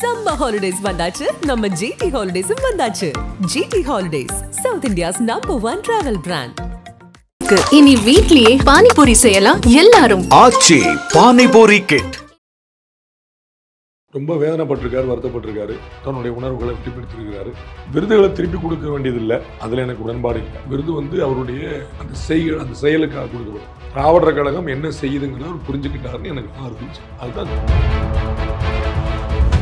Summer holidays vandachu, நம்ம GT Holidays vandachu. GT Holidays, South India's #1 travel brand. இனி வீட்லயே பானிபூரி செய்யலாம் எல்லாரும். ஆச்சி பானிபூரி கிட். ரொம்ப வேதனைப்பட்டிருக்காரு, வருத்தப்பட்டிருக்காரு, தன்னுடைய உணர்வுகளை வெளிப்படுத்தியிருக்கிறாரு. விருதுகளை திருப்பி கொடுக்க வேண்டியதில்லை, அதில் எனக்கு உடன்பாடு இல்லை. விருது அவருடைய அந்த செயலுக்காக கொடுக்கப்படும். திராவிடர் கழகம் என்ன செய்யுதுங்கிறத அவர் புரிஞ்சுக்கிட்டாருன்னு எனக்கு ஆறுதல். அதுதான்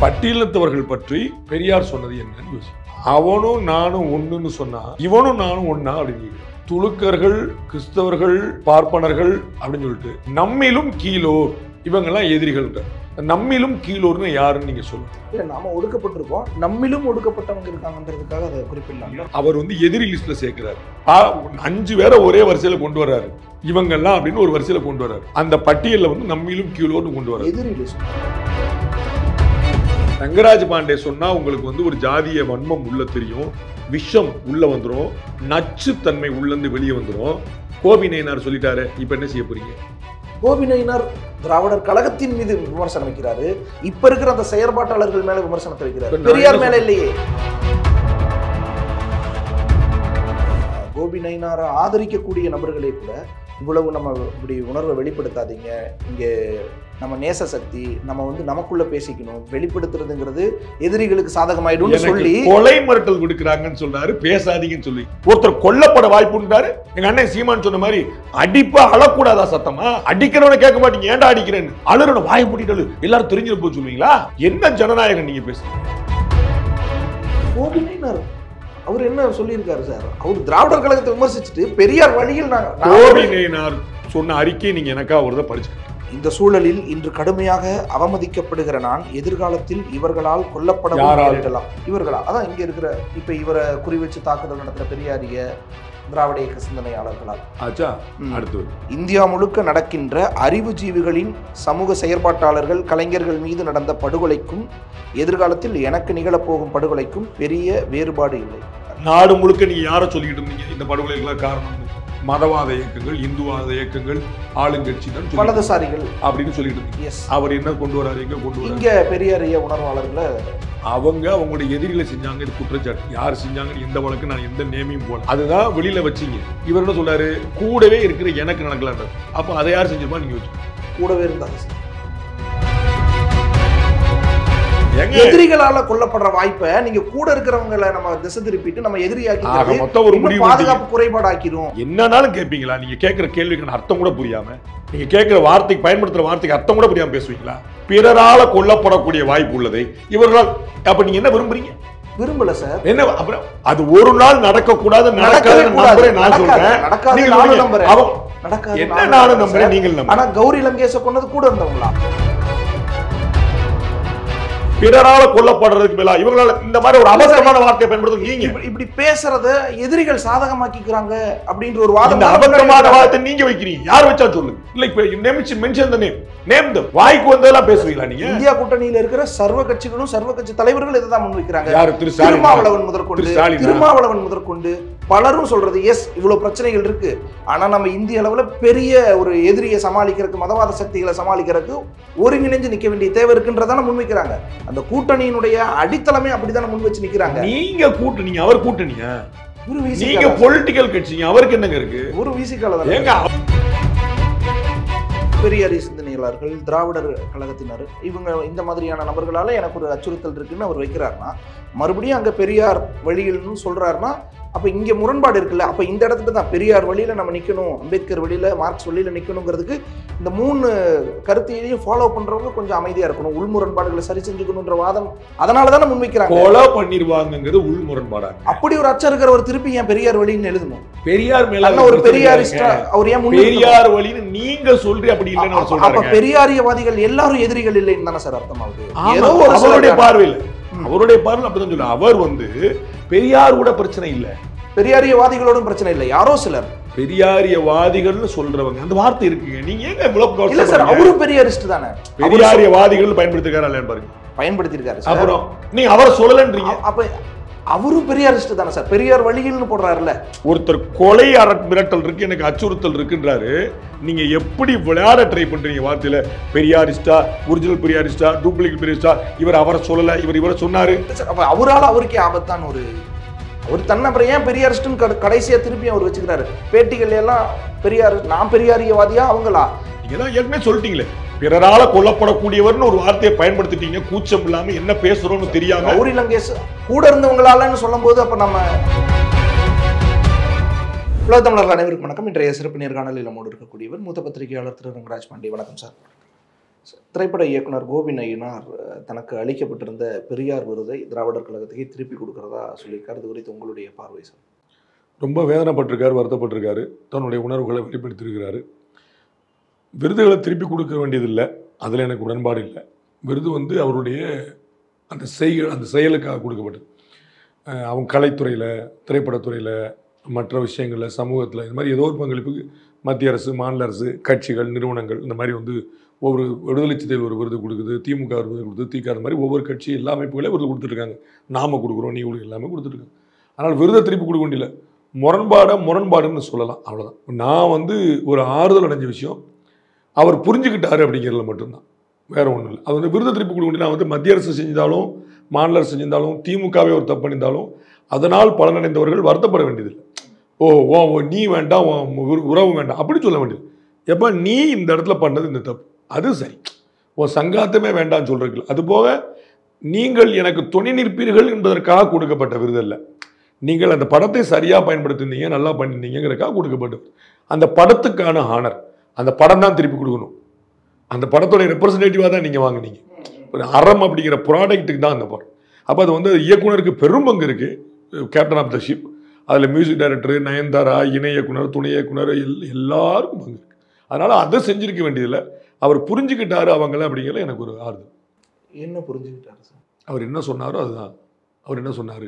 பட்டியலினத்தவர்கள் பற்றி பெரியார் சொன்னது என்னன்னு யோசி. அவனும் நானும் ஒண்ணுன்னு சொன்னா இவனும் நானும் ஒன்னா அப்படின்னு துலுக்கர்கள், கிறிஸ்தவர்கள், பார்ப்பனர்கள் அப்படின்னு சொல்லிட்டு நம்மிலும் கீழோர் இவங்கெல்லாம் எதிரிகள். நம்மிலும் கீழோர்னு யாருன்னு நீங்க சொல்லுங்க. இல்ல, நாம ஒடுக்கப்பட்டிருக்கோம், நம்மிலும் ஒடுக்கப்பட்டவங்க இருக்காங்கன்றதுக்காக அதை குறிப்பிடலாம். அவர் எதிரி லிஸ்ட்ல சேர்க்கிறாரு. 5 பேரை ஒரே வரிசையில கொண்டு வர்றாரு. இவங்கெல்லாம் அப்படின்னு ஒரு வரிசையில கொண்டு வர்றாரு. அந்த பட்டியல்ல நம்மிலும் கீழோர்னு கொண்டு வர்றாரு. எதிரி லிஸ்ட். ரங்கராஜ் பாண்டே சொன்னா உங்களுக்கு ஒரு ஜாதிய வன்மம் உள்ள தெரியும், விஷம் உள்ள வந்துடும், நச்சுத்தன்மை உள்ளந்து வெளியே வந்துடும். கோபி நயினார் சொல்லிட்டாரு, இப்ப என்ன செய்ய போறீங்க? கோபி நயினார் திராவிடர் கழகத்தின் மீது விமர்சனம் வைக்கிறாரு. இப்ப இருக்கிற அந்த செயற்பாட்டாளர்கள் மேல விமர்சனத்தை வைக்கிறாரு, பெரியார் மேல இல்லையே. கோபி நயினாரை ஆதரிக்கக்கூடிய நபர்களே கூட இவ்வளவு நம்ம இப்படி உணர்வை வெளிப்படுத்தாதீங்க, இங்கே நம்ம நேச சக்தி, நம்ம நமக்குள்ள பேசிக்கணும், வெளிப்படுத்துறதுங்கிறது எதிரிகளுக்கு சாதகமாயிடும் சொல்லி கொலை மிரட்டல் கொடுக்குறாங்கன்னு சொல்றாரு. பேசாதீங்கன்னு சொல்லி ஒருத்தர் கொல்லப்பட வாய்ப்புன்றாரு. எங்க அண்ணன் சீமான் சொன்ன மாதிரி அடிப்பா அழக்கூடாதா சத்தமா? அடிக்கிறவனை கேட்க மாட்டீங்க, ஏன்டா அடிக்கிறேன்னு அழுறவனை வாய் பூட்டிட்டு எல்லாரும் தெரிஞ்சிட போய் சொல்லுவீங்களா? என்ன ஜனநாயகம் நீங்க பேசுறீங்க? கோபி நயினார் அவர் என்ன சொல்லியிருக்காரு சார்? அவர் திராவிடர் கழகத்தை விமர்சிச்சுட்டு பெரியார் வழியில் கோபி நயினார் சொன்ன அறிக்கையை நீங்க எனக்கா ஒரு படிச்சுக்கிட்டு. இந்த சூழலில் இன்று கடுமையாக அவமதிக்கப்படுகிற நான் எதிர்காலத்தில் இவர்களால் கொல்லப்பட நேரிடலாம். இவர்களா அதான் இங்க இருக்கிற இப்ப இவரை குறிவச்சு தாக்குதல் நடத்துற பெரியாரிய திராவிட இயக்க சிந்தனையாளர்களால். அடுத்து இந்தியா முழுக்க நடக்கின்ற அறிவுஜீவிகளின் சமூக செயற்பாட்டாளர்கள், கலைஞர்கள் மீது நடந்த படுகொலைக்கும் எதிர்காலத்தில் எனக்கு நிகழப்போகும் படுகொலைக்கும் பெரிய வேறுபாடு இல்லை. நாடு முழுக்க நீங்க யார சொல்லிக்கிட்டு இருந்தீங்க இந்த படுகொலைகளாக காரணம்? மதவாத இயக்கங்கள், இந்துவாத இயக்கங்கள், ஆளுங்கட்சிகள், வலதுசாரிகள் அப்படின்னு சொல்லிட்டு இருந்தீங்க. அவர் என்ன கொண்டு வராரு? எங்க கொண்டு வராரு? இங்க பெரியாரிய உணர்வாளர்களை அவங்களுடைய எதிரிகளை செஞ்சாங்க. இது குற்றச்சாட்டு. யார் செஞ்சாங்கன்னு எந்த வழக்கு நான் எந்த நேமையும் போல அதுதான் வெளியில வச்சீங்க. இவர் என்ன சொல்றாரு? கூடவே இருக்கிற எனக்கு நடக்கலான்றாரு. அப்ப அதை யார் செஞ்சிருப்பா? நீங்க வச்சு கூடவே இருந்தாங்க. எதிரிகளால கொல்லப்படுற வாய்ப்பை நீங்க கூட இருக்கிறவங்களை நம்ம திசை திருப்பிட்டு நம்ம எதிரியாக்கி பாதுகாப்பு குறைபாடாக்கிறோம். என்னன்னாலும் கேட்பீங்களா? நீங்க கேட்கிற கேள்விக்கு அர்த்தம் கூட புரியாம, நீங்க கேட்கிற வார்த்தைக்கு பயன்படுத்துற வார்த்தைக்கு அர்த்தம் கூட புரியாம பேசுவீங்களா? பிறரால கொல்லப்படக்கூடிய வாய்ப்பு உள்ளதை இவர்களால் அப்ப நீங்க என்ன விரும்புறீங்க? விரும்பல சார். என்ன அப்புறம் அது ஒரு நாள் நடக்க கூடாது, நடக்காது நான் சொல்றேன். நடக்காது நானும் நம்புறேன். நடக்காது என்ன நானும் நம்புறேன், நீங்கள் நம்புறீங்க. ஆனா கௌரி லங்கேஷ கொன்னது கூட இருந்தவங்களா? பிறரால கொல்லப்படுறதுக்கு மேல இவங்களால இந்த மாதிரி ஒரு அபத்தமான வார்த்தையை பயன்படுத்த நீங்க இப்படி பேசுறத எதிரிகள் சாதகமாக்கிக்கிறாங்க அப்படின்ற ஒரு வாதம். அபத்தமான வார்த்தை நீங்க வைக்கிறீங்க. யார் வச்சா சொல்லுங்க. இல்ல இப்ப மென்ஷன் த நேம் த வாய்க்கு வந்ததெல்லாம் பேசுவீங்களா நீங்க? இந்தியா கூட்டணியில இருக்கிற சர்வ கட்சிகளும் சர்வ கட்சி தலைவர்கள் இதுதான் முன்வைக்கிறாங்க. யாரு? திருமாவளவன் முதற்கொண்டு பலரும் சொல்றது எஸ், இவ்வளவு பிரச்சனைகள் இருக்கு, ஆனா நம்ம இந்திய அளவுல பெரிய ஒரு எதிரியை சமாளிக்கிறதுக்கு, மதவாத சக்திகளை சமாளிக்கிறதுக்கு ஒருங்கிணைஞ்சு நிக்க வேண்டிய தேவை இருக்குன்றதான முன்வைக்கிறாங்க. அந்த கூட்டணியினுடைய அடித்தளமே அப்படித்தானே முன் வச்சு நிக்கிறாங்க. நீங்க கூட்டணிங்க, அவர் கூட்டணியா? நீங்க பொலிட்டிக்கல் கட்சிங்க, அவருக்கு என்னங்க இருக்கு? ஒரு விசிகால ஏங்க பெரியாரி சிந்தனையாளர்கள், திராவிடர் கழகத்தினர், இவங்க இந்த மாதிரியான நபர்களால எனக்கு ஒரு அச்சுறுத்தல் இருக்குன்னு அவர் வைக்கிறாருன்னா, மறுபடியும் அங்க பெரியார் வழியில்னு சொல்றாருன்னா அப்ப இங்க முரண்பாடு இருக்குல்ல. அப்ப இந்த இடத்துல தான் பெரியார் வழியில நம்ம நிக்கணும், அம்பேத்கர் வழியில, மார்க்ஸ் வழியில நிக்கணுங்கிறதுக்கு இந்த 3 கருத்தையும் ஃபாலோ பண்றவங்க கொஞ்சம் அமைதியா இருக்கணும், உள் முரண்பாடுகளை சரி செஞ்சுக்கணும்ன்ற வாதம் அதனாலதானே முன்வைக்கிறாங்க. ஃபாலோ பண்ணிடுவாங்கிறது உள் முரண்பாடா? அப்படி ஒரு அச்சம் இருக்கிறவர் திருப்பி ஏன் பெரியார் வழின்னு எழுதணும்? பெரியார் மேல ஒரு பெரியாரிஸ்டா அவர் ஏன் பெரியார் வழின்னு நீங்க சொல்றீங்க? அப்படி இல்லைன்னு சொல்றாங்க. அப்ப பெரியாரியவாதிகள் எல்லாரும் எதிரிகள் இல்லைன்னு தானே சார் அர்த்தமாகுது? ஏதோ ஒரு அவருடைய பார்வையில் அப்படிதான் சொல்ல. அவர் பெரியார் கூட பிரச்சனை இல்ல, பெரியாரியவாதிகளோடும் பிரச்சனை இல்லை, யாரோ சிலர் பெரியாரியவாதிகள்னு சொல்றவங்க அந்த வார்த்தை இருக்குங்க. நீங்க ஏங்க இவ்வளவு? இல்ல சார், அவரும் பெரியாரிஸ்ட் தானே. பெரியாரியவாதிகள் பயன்படுத்திருக்காரு பாருங்க. பயன்படுத்திருக்காரு. அப்புறம் நீங்க அவரை சொல்லலன்றீங்க. அப்ப அவரும் பெரியாரிஸ்ட் தானே சார், பெரியார் வழியில்னு போடுறாருல்ல. ஒருத்தர் கொலை மிரட்டல் இருக்கு, எனக்கு அச்சுறுத்தல் இருக்குன்றாரு. நீங்க எப்படி விளையாட ட்ரை பண்றீங்க வார்த்தையில? பெரியாரிஸ்டா, ஒரிஜினல் பெரியாரிஸ்டா, டூப்ளிகேட் பெரியாரிஸ்டா, இவர் அவரை சொல்லல, இவரை சொன்னாரு. அப்ப அவரால் அவருக்கே ஆபத்தான ஒரு அவர் தன்னை அப்புறம் ஏன் பெரியாரிஸ்ட்னு கடைசியா திருப்பி அவர் வச்சுக்கிறாரு? பேட்டிகள் எல்லாம் பெரியார், நான் பெரியாரியவாதியா அவங்களா? நீங்க தான் ஏற்கனவே சொல்லிட்டீங்களே, பிறரால கொல்லப்படக்கூடியவர்னு ஒரு வார்த்தையை பயன்படுத்திட்டீங்க. கூச்சம் இல்லாம என்ன பேசுறோம்னு தெரியாம. கௌரி லங்கேஷ் கூட இருந்தவங்களாலன்னு சொல்லும் போது அப்ப நம்ம உலக தமிழர்கள் அனைவருக்கும் வணக்கம். இன்றைய சிறப்பு நேர்காணலில் நம்மோடு இருக்கக்கூடியவர் மூத்த பத்திரிகையாளர் திரு ரங்கராஜ் பாண்டே. வணக்கம் சார். திரைப்பட இயக்குனர் கோபி நயினார் தனக்கு அளிக்கப்பட்டிருந்த பெரியார் விருதை திராவிடர் கழகத்துக்கு திருப்பி கொடுக்கிறதா சொல்லியிருக்காரு. இது குறித்து உங்களுடைய பார்வை சார்? ரொம்ப வேதனைப்பட்டிருக்காரு, வருத்தப்பட்டிருக்காரு, தன்னுடைய உணர்வுகளை வெளிப்படுத்தியிருக்கிறாரு. விருதுகளை திருப்பி கொடுக்க வேண்டியதில்லை, அதில் எனக்கு உடன்பாடு இல்லை. விருது அவருடைய அந்த செயலுக்காக கொடுக்கப்பட்டது. அவங்க கலைத்துறையில், திரைப்படத்துறையில், மற்ற விஷயங்களில், சமூகத்தில் இந்த மாதிரி ஏதோ ஒரு பங்களிப்புக்கு மத்திய அரசு, மாநில அரசு, கட்சிகள், நிறுவனங்கள் இந்த மாதிரி ஒவ்வொரு விடுதலை சிறுத்தைகள் ஒரு விருது கொடுக்குது, திமுக ஒரு விருது கொடுக்குது, திக அந்த மாதிரி ஒவ்வொரு கட்சி எல்லா அமைப்புகளே விருது கொடுத்துருக்காங்க. நாம கொடுக்குறோம், நீ கொடுக்க எல்லாமே கொடுத்துருக்காங்க. ஆனால் விருதை திருப்பி கொடுக்க வேண்டியதில்லை. முரண்பாடுன்னு சொல்லலாம், அவ்வளோதான். நான் ஒரு ஆறுதல் அடைஞ்ச விஷயம் அவர் புரிஞ்சுக்கிட்டாரு அப்படிங்கிறதுல மட்டும்தான், வேற ஒன்றும் இல்லை. அது விருதை திருப்பி கொடுக்க வேண்டிய நான் மத்திய அரசு செஞ்சாலும், மாநில அரசு செஞ்சாலும், திமுகவே ஒரு தப்பு பண்ணியிருந்தாலும் அதனால் பலனடைந்தவர்கள் வருத்தப்பட வேண்டியதில்லை. ஓ நீ வேண்டாம், உறவு வேண்டாம் அப்படி சொல்ல வேண்டியது. எப்போ நீ இந்த இடத்துல பண்ணது இந்த தப்பு, அது சரி, உன் சங்காத்தமே வேண்டாம்னு சொல்றீர்கள். அதுபோக நீங்கள் எனக்கு துணை நிற்பீர்கள் என்பதற்காக கொடுக்கப்பட்ட விருது அல்ல. நீங்கள் அந்த படத்தை சரியாக பயன்படுத்தினீங்க, நல்லா பண்ணிருந்தீங்கிறதுக்காக கொடுக்கப்பட்டது. அந்த படத்துக்கான ஹானர், அந்த படம் தான் திருப்பி கொடுக்கணும். அந்த படத்தோட ரெப்ரஸன்டேட்டிவாக தான் நீங்கள் வாங்கினீங்க. ஒரு அறம் அப்படிங்கிற ப்ராடக்ட்டுக்கு தான் அந்த படம். அப்போ அது இயக்குனருக்கு பெரும் பங்கு இருக்குது. கேப்டன் ஆஃப் த ஷிப், அதில் மியூசிக் டைரக்டர், நயன்தாரா, இணை இயக்குனர், துணை இயக்குனர், எல்லாருக்கும் பங்கு இருக்குது. அதனால் அதை செஞ்சிருக்க வேண்டியதில்லை. அவர் புரிஞ்சுக்கிட்டாரு அவங்கள அப்படிங்கிறத எனக்கு ஒரு ஆறுதல். என்ன புரிஞ்சுக்கிட்டாரு சார்? அவர் என்ன சொன்னாரோ அதுதான். அவர் என்ன சொன்னார்,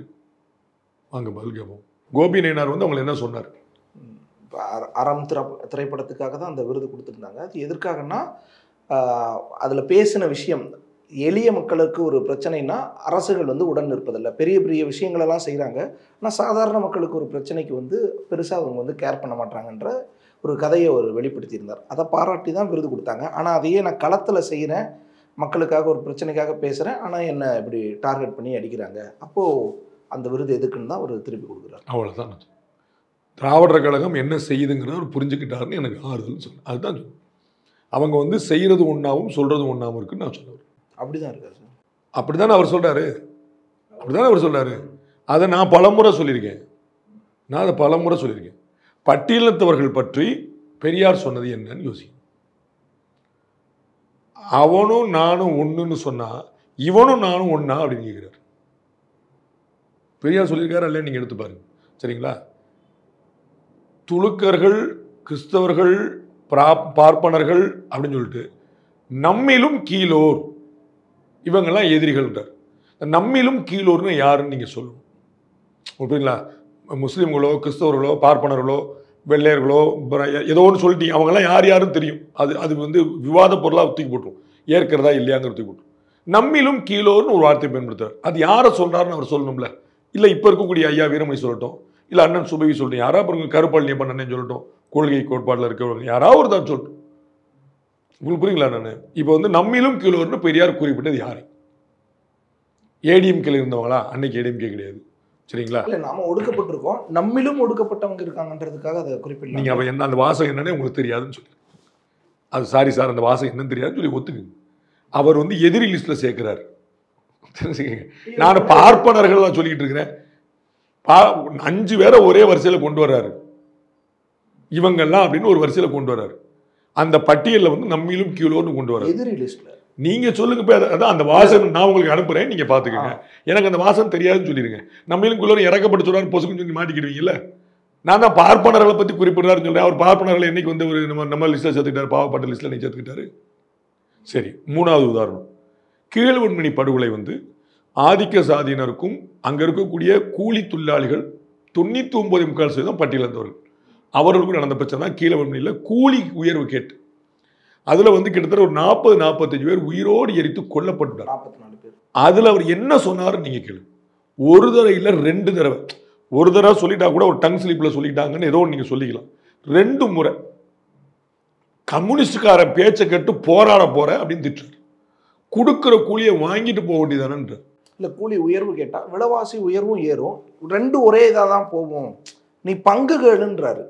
வாங்க பதில் கேட்போம். கோபி நயினார் அவங்களை என்ன சொன்னார்? அறம் திரைப்படத்துக்காக தான் அந்த விருது கொடுத்துருந்தாங்க. அது எதற்காகனா, அதில் பேசின விஷயம் எளிய மக்களுக்கு ஒரு பிரச்சனைனா அரசுகள் உடன் நிற்பதில்லை, பெரிய பெரிய விஷயங்களெல்லாம் செய்கிறாங்க. ஆனால் சாதாரண மக்களுக்கு ஒரு பிரச்சனைக்கு பெருசாக அவங்க கேர் பண்ண மாட்டாங்கன்ற ஒரு கதையை அவர் வெளிப்படுத்தியிருந்தார். அதை பாராட்டி தான் விருது கொடுத்தாங்க. ஆனால் அதையே நான் களத்தில் செய்கிறேன், மக்களுக்காக ஒரு பிரச்சனைக்காக பேசுகிறேன், ஆனால் என்னை இப்படி டார்கெட் பண்ணி அடிக்கிறாங்க, அப்போது அந்த விருது எதுக்குன்னு தான் அவர் திருப்பி கொடுக்குறாரு. அவ்வளோதான். திராவிடர் கழகம் என்ன செய்யுதுங்கிறத அவர் புரிஞ்சுக்கிட்டாருன்னு எனக்கு ஆறுதல் சொன்னேன். அதுதான் சொன்னேன். அவங்க செய்கிறது ஒன்றாவும் சொல்கிறது ஒன்றாவும் இருக்குன்னு நான் சொல்லுவேன். அப்படி தான் இருக்காரு சார். அப்படி தானே அவர் சொல்கிறாரு. அதை நான் பலமுறை சொல்லியிருக்கேன். பட்டியலினத்தவர்கள் பற்றி பெரியார் சொன்னது என்னன்னு யோசிக்கும். அவனும் நானும் ஒன்றுன்னு சொன்னா இவனும் நானும் ஒன்னா அப்படின்னு கேட்கிறார். பெரியார் சொல்லியிருக்காரு இல்லையா? நீங்க எடுத்து பாருங்க, சரிங்களா? துலுக்கர்கள், கிறிஸ்தவர்கள், பார்ப்பனர்கள் அப்படின்னு சொல்லிட்டு நம்மிலும் கீழோர், இவங்கெல்லாம் எதிரிகள்ன்றார். நம்மிலும் கீழோர்னு யாருன்னு நீங்க சொல்லணும். ஓகேங்களா? முஸ்லீம்களோ, கிறிஸ்தவர்களோ, பார்ப்பனர்களோ, வெள்ளையர்களோ, ஏதோ ஒன்று சொல்லிட்டீங்க, அவங்கெல்லாம் யார் யாருன்னு தெரியும். அது விவாத பொருளாக தூக்கி போட்டுரும், ஏற்கிறதா இல்லையாங்கிறது தூக்கி போட்டுரும். நம்மிலும் கீழோர்னு ஒரு வார்த்தை பயன்படுத்துறாரு. அது யாரை சொல்றாருன்னு அவர் சொல்லணும்ல. இல்லை இப்போ இருக்கக்கூடிய ஐயா வீரமணி சொல்லட்டும், இல்லை அண்ணன் சுபவி சொல்லட்டும், யாரா அப்புறம் கருப்பாளி பண்ண சொல்லட்டும், கொள்கை கோட்பாட்டில் இருக்கிறவங்க யாராவது ஒரு தான் சொல்லட்டும். உங்களுக்கு புரியுங்களா? நான் இப்போ நம்மிலும் கீழோர்னு பெரியார் குறிப்பிட்டது யாரு? ஏடிஎம்கேல இருந்தவங்களா? அன்னைக்கு ஏடிஎம்கே கிடையாது, சரிங்களா? இல்லை, நாம ஒடுக்கப்பட்டிருக்கோம், நம்மிலும் ஒடுக்கப்பட்டவங்க இருக்காங்கன்றதுக்காக அதை குறிப்பிடல. நீங்கள் அப்போ என்ன அந்த வாசகம் என்னன்னே உங்களுக்கு தெரியாதுன்னு சொல்லி, அது சாரி சார் அந்த வாசகம் என்னன்னு தெரியாதுன்னு சொல்லி ஒத்துக்குங்க. அவர் எதிரி லிஸ்ட்டில் சேர்க்கிறார். தெரிஞ்சுக்கங்க, நான் பார்ப்பனர்கள் தான் சொல்லிக்கிட்டு இருக்கிறேன். 5 பேரை ஒரே வரிசையில் கொண்டு வர்றாரு, இவங்கெல்லாம் அப்படின்னு ஒரு வரிசையில் கொண்டு வர்றாரு. அந்த பட்டியலில் நம்மிலும் கீழோன்னு கொண்டு வர்றாரு. எதிரி லிஸ்ட்ல நீங்க சொல்லுங்க. அதான் அந்த வாசகம் நான் உங்களுக்கு அனுப்புறேன், நீங்க பாத்துக்கோங்க. எனக்கு அந்த வாசகம் தெரியாதுன்னு சொல்லிருங்க. நம்மளும் குள்ளரும் இறக்கப்பட்டு சொல்றாரு, பொசுக்குன்னு சொல்லி மாட்டிக்கிடுவீங்கல்ல. நான் தான் பார்ப்பனர்களை பத்தி குறிப்பிடுறாருன்னு சொல்றேன். அவர் பார்ப்பனர்களை என்னைக்கு ஒரு நம்ம லிஸ்ட்ல சேர்த்துக்கிட்டாரு, பாவப்பட்ட லிஸ்ட்ல நீ சேர்த்துக்கிட்டாரு. சரி, 3வது உதாரணம், கீழ்வன்மணி படுகொலை ஆதிக்க சாதியினருக்கும் அங்க இருக்கக்கூடிய கூலி தொழிலாளிகள் 99.4% பட்டியலிருந்தவர்கள், அவர்களுக்கும் நடந்த பிரச்சனை தான் கீழ்வன்மணியில் கூலி உயர்வு கேட்டு. அதுல கிட்டத்தட்ட ஒரு 40-45 பேர் உயிரோடு எரித்து கொல்லப்பட்டார். 44 பேர். அதுல அவர் என்ன சொன்னாரு நீங்க கேளு. ஒரு தடவை இல்லை 2 தடவை. ஒரு தடவை சொல்லிட்டா கூட ஒரு டங் ஸ்லிப்பில் சொல்லிட்டாங்கன்னு ஏதோ நீங்கள் சொல்லிக்கலாம். 2 முறை கம்யூனிஸ்டுக்காரன் பேச்சை கேட்டு போராட போற அப்படின்னு திட்டுறாரு. கொடுக்குற கூலியை வாங்கிட்டு போக வேண்டியதானன்ற. இல்லை கூலி உயர்வு கேட்டால் விலைவாசி உயர்வும் ஏறும், 2 ஒரே இதாக தான் போகும், நீ பங்குகள்ன்றாரு.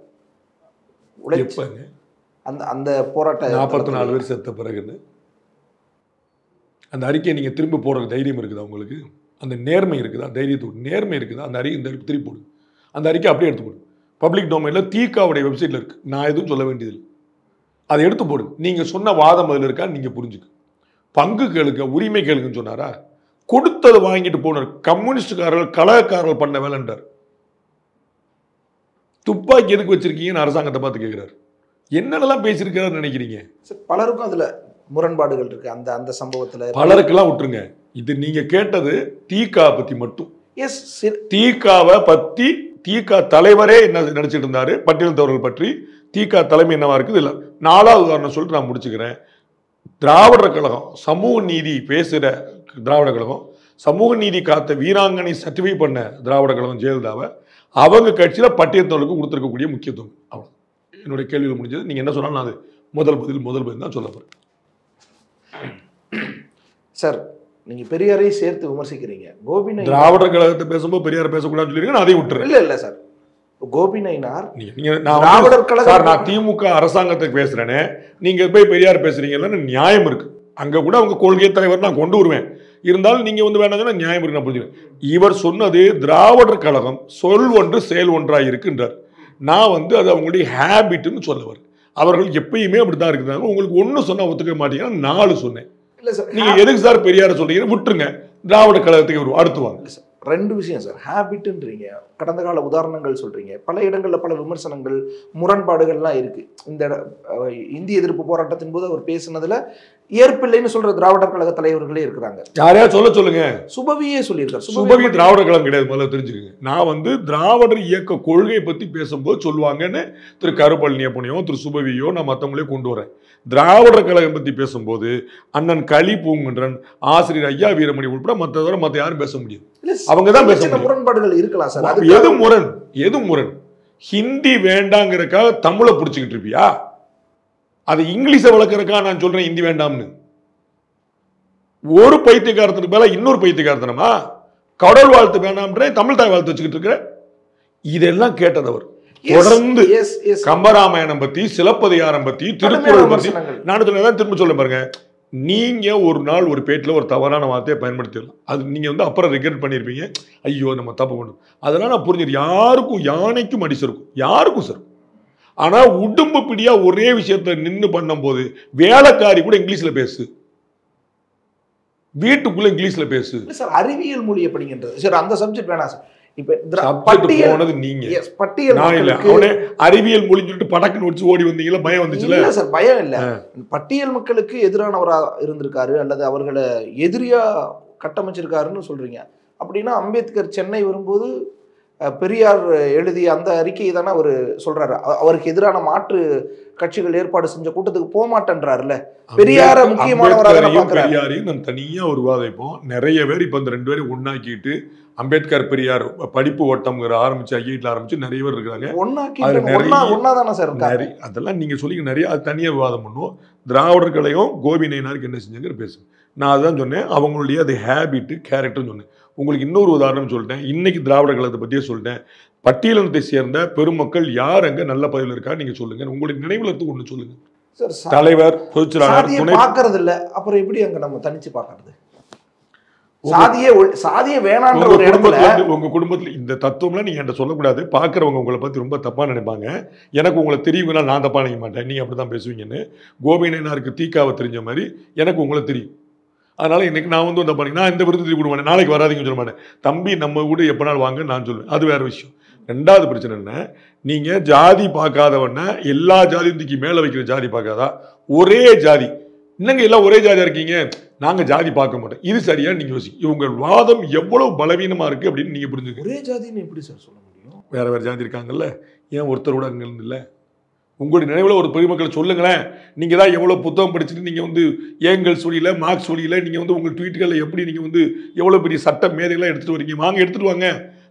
எப்பங்க அந்த அந்த போராட்டம் 44 பேர் செத்த பிறகுன்னு அந்த அறிக்கையை நீங்கள் திரும்ப போடுற தைரியம் இருக்குதா உங்களுக்கு? அந்த நேர்மை இருக்குதா? தைரியத்தோடு நேர்மை இருக்குதா? அந்த அறிக்கை இந்த திருப்பி போடு. அந்த அறிக்கை அப்படியே எடுத்து போடு. பப்ளிக் டொமைனில் தீகாவுடைய வெப்சைட்டில் இருக்குது. நான் எதுவும் சொல்ல வேண்டியதில்லை. அதை எடுத்து போடு. நீங்கள் சொன்ன வாதம் அதில் இருக்கான்னு நீங்கள் புரிஞ்சுக்க. பங்கு கேளுங்க, உரிமை கேளுங்கன்னு சொன்னாரா? கொடுத்ததை வாங்கிட்டு போனார். கம்யூனிஸ்டுக்காரர்கள் கலகக்காரர்கள் பண்ண வேலைன்றார். துப்பாக்கி எதுக்கு வச்சிருக்கீங்கன்னு அரசாங்கத்தை பார்த்து கேட்கிறார். என்னென்னலாம் பேசியிருக்கிறாரு நினைக்கிறீங்க? பலருக்கும் அதுல முரண்பாடுகள் இருக்கு. அந்த அந்த சம்பவத்துல பலருக்கெல்லாம் விட்டுருங்க. இது நீங்க கேட்டது தீகா பத்தி மட்டும். எஸ், தீகாவை பத்தி தீகா தலைவரே என்ன நினைச்சிட்டு இருந்தாரு, பட்டியலிட்டவர்கள் பற்றி தீகா தலைமை என்னவா இருக்குது இல்லை. 4வது உதாரணம் சொல்லிட்டு நான் முடிச்சுக்கிறேன். திராவிடர் கழகம் சமூக நீதி பேசுகிற திராவிடர் கழகம், சமூக நீதி காத்த வீராங்கனை சர்டிஃபை பண்ண திராவிடர் கழகம் ஜெயலலிதாவை அவங்க கட்சியில் பட்டியலிட்டவர்களுக்கு கொடுத்துருக்கக்கூடிய முக்கியத்துவம். அவ்வளோ என்னுடைய கேள்வியில் முடிஞ்சது. நீங்கள் என்ன சொன்னாலும் நான் அது முதல் பதில் தான் சொல்ல போகிறேன். சார், நீங்க பெரியாரை சேர்த்து விமர்சிக்கிறீங்க. கோபிநாயனார் திராவிடர் கழகத்தை பேசும்போது பெரியார் பேசக்கூடாதுன்னு சொல்லிருக்கீங்க. நான் அதை விட்டுறேன். இல்ல சார், கோபிநாயனார் திராவிடர் கழகம், நான் திமுக அரசாங்கத்துக்கு பேசுறேனே, நீங்க போய் பெரியார் பேசுறீங்கன்னு நியாயம் இருக்கு. அங்க கூட அவங்க கொள்கை தலைவர் நான் கொண்டு வருவேன். இருந்தாலும் நீங்க வந்து வேணாங்கன்னா நியாயம் இருக்கு, நான் புரிஞ்சுக்கிறேன். இவர் சொன்னது திராவிடர் கழகம் சொல் ஒன்று செயல் ஒன்றாக இருக்குன்றார். நான் வந்து அது அவங்களுடைய ஹேபிட்னு சொல்லவர். அவர்கள் எப்பயுமே அப்படித்தான் இருக்கிறாங்க. உங்களுக்கு ஒன்று சொன்னா ஒத்துக்க மாட்டீங்கன்னா 4 சொன்னேன். நீங்க எதுக்கு சார் பெரியார சொல்றீங்க? விட்டுருங்க, திராவிட கழகத்துக்கு வரும். அடுத்து வாங்க. 2 விஷயம் சார். ஹேபிட்ன்றீங்க, கடந்த கால உதாரணங்கள் சொல்றீங்க, பல இடங்கள்ல பல விமர்சனங்கள் முரண்பாடுகள்லாம் இருக்கு. இந்த இந்திய எதிர்ப்பு போராட்டத்தின் போது அவர் பேசினதுல ஏற்பில்லைன்னு சொல்ற திராவிடர் கழக தலைவர்களே இருக்கிறாங்க. யாரையா சொல்லுங்க. சுபவியே சொல்லியிருக்காரு. சுபவி திராவிடர் கழகம் கிடையாது, முதல்ல தெரிஞ்சுக்கங்க. நான் வந்து திராவிடர் இயக்க கொள்கையை பத்தி பேசும்போது சொல்லுவாங்கன்னு திரு கருப்பழனியப்பனையோ திரு சுபவியோ நான் மற்றவங்களே கொண்டு வரேன். திராவிடர் கழகம் பத்தி பேசும்போது அண்ணன் களி பூங்குன்றன், ஆசிரியர் ஐயா வீரமணி உட்பட மற்ற யாரும் பேச முடியாது. அவங்க தான் பேச முடியும். முரண்பாடுகள் இருக்கலாம் சார். எது முரண்? ஹிந்தி வேண்டாங்கிறதுக்காக தமிழை பிடிச்சிக்கிட்டு இருப்பியா? அது இங்கிலீஷை வளர்க்கறதுக்காக நான் சொல்றேன் ஹிந்தி வேண்டாம்னு. ஒரு பைத்தியக்காரத்துக்கு மேல இன்னொரு பைத்தியக்காரத்தனமா? கடவுள் வாழ்த்து வேண்டாம்ன்ற தமிழ் தாய் வாழ்த்து வச்சுக்கிட்டு இருக்கிற. இதெல்லாம் கேட்டதவர் தொடர்ந்து கம்பராமாயணம் பத்தி, சிலப்பதிகாரம் பத்தி, திருக்குறள் பத்தி நான் சொன்னதான் திரும்ப சொல்ல பாருங்க. நீங்க ஒரு நாள் ஒரு பேட்டில் ஒரு தவறான வார்த்தையை பயன்படுத்திடலாம். அது நீங்க வந்து அப்புறம் ரிக்ரெட் பண்ணிருப்பீங்க. ஐயோ நம்ம தப்பு பண்ணும். அதெல்லாம் நான் புரிஞ்சுது. யாருக்கும் யானைக்கும் அடிச்சிருக்கும், யாருக்கும் சார். ஆனா உடம்பு பிடியா ஒரே விஷயத்த நின்று பண்ணும் போது வேலைக்காரி கூட இங்கிலீஷ்ல பேசு, வீட்டுக்குள்ள இங்கிலீஷ்ல பேசு. சார் அறிவியல் மொழி எப்படிங்கிறது சார், அந்த சப்ஜெக்ட் வேணாம் சார். போனது நீங்க, அறிவியல் மொழி சொல்லிட்டு படக்குன்னு வச்சு ஓடி வந்தீங்களா? பயம் வந்துச்சுல? இல்ல சார், பயம் இல்ல. பட்டியல் மக்களுக்கு எதிரானவரா இருந்திருக்காரு அல்லது அவர்களை எதிரியா கட்டமைச்சிருக்காருன்னு சொல்றீங்க. அப்படின்னா அம்பேத்கர் சென்னை வரும்போது பெரியார் எழுதிய அந்த அறிக்கையை தானே அவர் சொல்றாரு. அவருக்கு எதிரான மாற்று கட்சிகள் ஏற்பாடு செஞ்ச கூட்டத்துக்கு போக மாட்டேன்றாருல. பெரியார முக்கியமானவராக பெரியாரையும் நம்ம தனியா ஒரு விவாதிப்போம். நிறைய பேர் இப்ப இந்த 2 பேரும் ஒன்னாக்கிட்டு அம்பேத்கர் பெரியார் படிப்பு ஓட்டம்ங்கிற ஆரம்பிச்சு ஐஐடில ஆரம்பிச்சு நிறைய பேர் இருக்காங்க. அதெல்லாம் நீங்க சொல்லி நிறைய அது தனியா விவாதம் பண்ணுவோம். திராவிடர்களையும் கோபிநாயனாருக்கு என்ன செஞ்சாங்க பேசுங்க. நான் அதான் சொன்னேன், அவங்களுடைய அது ஹேபிட் கேரக்டர்னு சொன்னேன். உங்களுக்கு இன்னொரு உதாரணம் சொல்லிட்டேன். இன்னைக்கு திராவிட கழகத்தை பற்றியே சொல்லிட்டேன். பட்டியலினத்தை சேர்ந்த பெருமக்கள் யார் அங்க நல்ல பதவியில் இருக்கா நீங்க சொல்லுங்க. உங்களுக்கு நினைவுல இருந்து ஒண்ணு சொல்லுங்க. தலைவர், பொதுச்செயலாளர் பாக்குறது இல்ல, அப்புறம் எப்படி அங்க நம்ம தனிச்சு பாக்குறது? சாதியே வேணான்ற ஒரு இடத்துல உங்க குடும்பத்துல இந்த தத்துவம்லாம் நீங்க என்கிட்ட சொல்லக்கூடாது. பாக்குறவங்க உங்களை பத்தி ரொம்ப தப்பா நினைப்பாங்க. எனக்கு உங்களை தெரியுங்கன்னா நான் தப்பா நினைக்க மாட்டேன். நீங்க அப்படிதான் பேசுவீங்கன்னு. கோபிநாயனாருக்கு தீக்காவை தெரிஞ்ச மாதிரி எனக்கு உங்களை தெரியும். அதனால இன்னைக்கு நான் வந்து தப்பா நான் இந்த விருது கொடுக்க மாட்டேன், நாளைக்கு வராதிங்கன்னு சொல்ல மாட்டேன். தம்பி நம்ம கூட எப்பனாலும் வாங்க நான் சொல்லுவேன். அது வேற விஷயம். 2வது பிரச்சனை என்ன, நீங்க ஜாதி பார்க்காதவன எல்லா ஜாதியும் தூக்கி மேல வைக்கிற ஜாதி பார்க்காதா? ஒரே ஜாதி என்னங்க எல்லாம் ஒரே ஜாதியா இருக்கீங்க, நாங்க ஜாதி பார்க்க மாட்டோம். இது சரியா நீங்க யோசிங்க. இவங்க வாதம் எவ்வளவு பலவீனமா இருக்கு அப்படின்னு நீங்க புரிஞ்சுக்க. ஒரே ஜாதின்னு எப்படி சார் சொல்ல முடியும்? வேற வேற ஜாதி இருக்காங்கல்ல, ஏன் ஒருத்தரோட அங்க இல்ல? உங்களுடைய நினைவில் ஒரு பெருமக்கள் சொல்லுங்களேன். நீங்கள் தான் எவ்வளோ புத்தகம் படிச்சுட்டு நீங்கள் வந்து ஏங்கல்ஸ் வழியில் மார்க்ஸ் வழியில் நீங்கள் வந்து உங்கள் ட்வீட்டுகளில் எப்படி நீங்கள் வந்து எவ்வளோ பெரிய சட்ட மேதைகளாக எடுத்துகிட்டு வரீங்க. வாங்க எடுத்துகிட்டு வாங்க.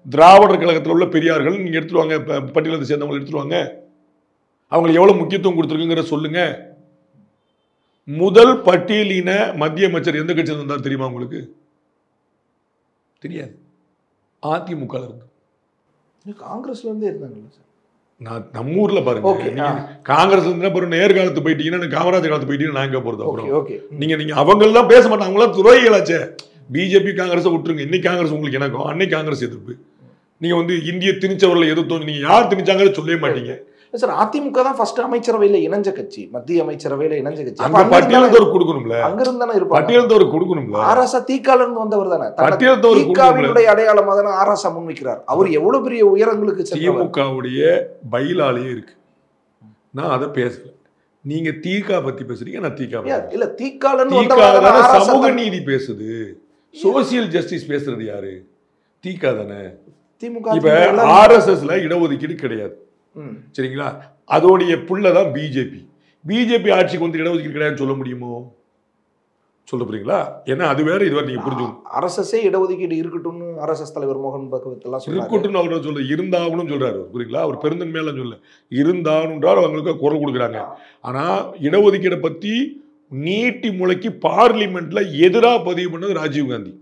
திராவிடர் கழகத்தில் உள்ள பெரியார்கள் நீங்கள் எடுத்துகிட்டு வாங்க. பட்டியலத்தை சேர்ந்தவங்களை எடுத்துகிட்டு வாங்க. அவங்களுக்கு எவ்வளோ முக்கியத்துவம் கொடுத்துருக்குங்கிற சொல்லுங்க. முதல் பட்டியலின மத்திய அமைச்சர் எந்த கட்சியில் இருந்தார் தெரியுமா உங்களுக்கு? தெரியாது. அதிமுக இருந்து. காங்கிரஸ்ல இருந்தே இருந்தாங்கல்ல சார். நான் நம்ம ஊர்ல பாருங்க, காங்கிரஸ் இருந்தா நேர்காலத்து போயிட்டீங்கன்னா காமராஜர் காலத்து போயிட்டீங்கன்னா நான் எங்க போறது? அப்புறம் நீங்க அவங்க எல்லாம் பேச மாட்டாங்க. அவங்களாம் துரோகிகளாச்சே. பிஜேபி காங்கிரஸை விட்டுருங்க. இன்னைக்கு காங்கிரஸ் உங்களுக்கு எனக்கும் அன்னைக்கு காங்கிரஸ் எதிர்ப்பு. நீங்க வந்து இந்திய திணிச்சவர்களை எதிர்த்தோம். நீங்க யார் திணிச்சாங்கன்னு சொல்லவே மாட்டீங்க சார். அதிமுக தான் ஃபர்ஸ்ட் அமைச்சரவையில இணைஞ்ச கட்சி, மத்திய அமைச்சரவையில இணைஞ்ச கட்சி. அங்க பட்டியலத்தவர் கொடுக்கணும்ல, அங்க இருந்தானே இருப்பாங்க. பட்டியலத்தவர் கொடுக்கணும்ல. ஆராசா தீகால இருந்து வந்தவர் தானே. பட்டியலத்தவர் தீகாவினுடைய அடையாளமா தானே ஆராசா முன்வைக்கிறார். அவர் எவ்வளவு பெரிய உயரங்களுக்கு திமுகவுடைய பைலாலேயே இருக்கு. நான் அதை பேசல. நீங்க தீகா பத்தி பேசுறீங்க, நான் தீகா இல்ல. தீகால இருந்து சமூக நீதி பேசுது, சோசியல் ஜஸ்டிஸ் பேசுறது யாரு? தீகா தானே. திமுக இப்ப ஆர்எஸ்எஸ்ல இடஒதுக்கீடு கிடையாது, சரிங்களா? அதோடைய புள்ளதான் பிஜேபி. பிஜேபி ஆட்சிக்கு வந்து இடஒதுக்கீடு கிடையாதுன்னு சொல்ல முடியுமோ? சொல்ல போறீங்களா? ஏன்னா அது வேற, இது வேற. நீங்க புரிஞ்சுக்கணும். அரசே இடஒதுக்கீடு இருக்கட்டும்னு ஆர்எஸ்எஸ் தலைவர் மோகன் பகவத் எல்லாம் இருக்கட்டும் அவர் சொல்ல, இருந்தாகணும் சொல்றாரு, புரியுங்களா? அவர் பெருந்தன்மையெல்லாம் சொல்ல, இருந்தாகணுன்றால் அவங்களுக்கு குரல் கொடுக்குறாங்க. ஆனா இடஒதுக்கீடை பத்தி நீட்டி முளைக்கு பார்லிமெண்ட்ல எதிராக பதிவு பண்ணது ராஜீவ்காந்தி.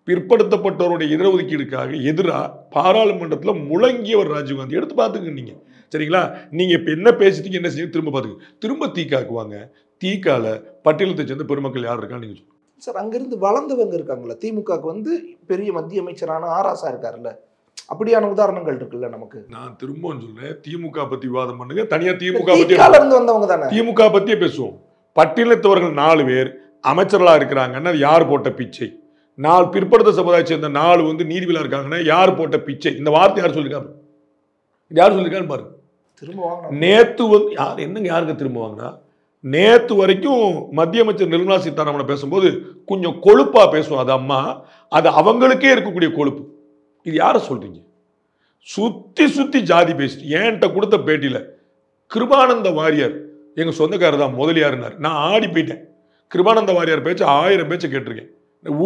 பிற்படுத்தப்பட்டவருடைய இடஒதுக்கீடுக்காக எதிராக பாராளுமன்றத்தில் முழங்கியவர் ராஜீவ்காந்தி. எடுத்து பார்த்துங்க நீங்க, சரிங்களா? நீங்க இப்ப என்ன பேசிட்டீங்க, என்ன செய்ய திரும்ப பார்த்துங்க. திரும்ப தீக்காக்குவாங்க. தீக்கால பட்டியலத்தை சேர்ந்த பெருமக்கள் யார் இருக்கான்னு நீங்க சொல்லுங்க சார். அங்கிருந்து வளர்ந்தவங்க இருக்காங்கல்ல. திமுகவுக்கு வந்து பெரிய மத்திய அமைச்சரான ஆராசா இருக்காருல்ல. அப்படியான உதாரணங்கள் இருக்குல்ல நமக்கு. நான் திரும்பவும் சொல்றேன், திமுக பத்தி விவாதம் பண்ணுங்க. தனியா திமுக பத்தி இருந்து வந்தவங்க தானே. திமுக பத்தியே பேசுவோம். பட்டியலத்தவர்கள் 4 பேர் அமைச்சர்களா இருக்கிறாங்கன்னா யார் போட்ட பிச்சை? 4 பிற்படுத்த சமுதாயத்தை சேர்ந்த 4 வந்து நீதிபதியா இருக்காங்கன்னா யார் போட்ட பிச்சை? இந்த வார்த்தை யார் சொல்லிருக்காரு? யார் சொல்லிருக்கான்னு பாருங்க. திரும்ப வாங்க. நேத்து வந்து யார் என்னங்க யாருக்கு திரும்ப வாங்கினா? நேத்து வரைக்கும் மத்திய அமைச்சர் நிர்மலா சீதாராமன் பேசும்போது கொஞ்சம் கொழுப்பா பேசுவோம். அது அம்மா, அது அவங்களுக்கே இருக்கக்கூடிய கொழுப்பு. இது யார சொல்றீங்க? சுத்தி சுத்தி ஜாதி பேசிட்டு ஏன்ட்ட கொடுத்த பேட்டியில கிருபானந்த வாரியார் எங்க சொந்தக்காரர் தான் முதலியாருன்னாரு. நான் ஆடி போயிட்டேன். கிருபானந்த வாரியார் பேச்சு 1000 பேச்சை கேட்டிருக்கேன்.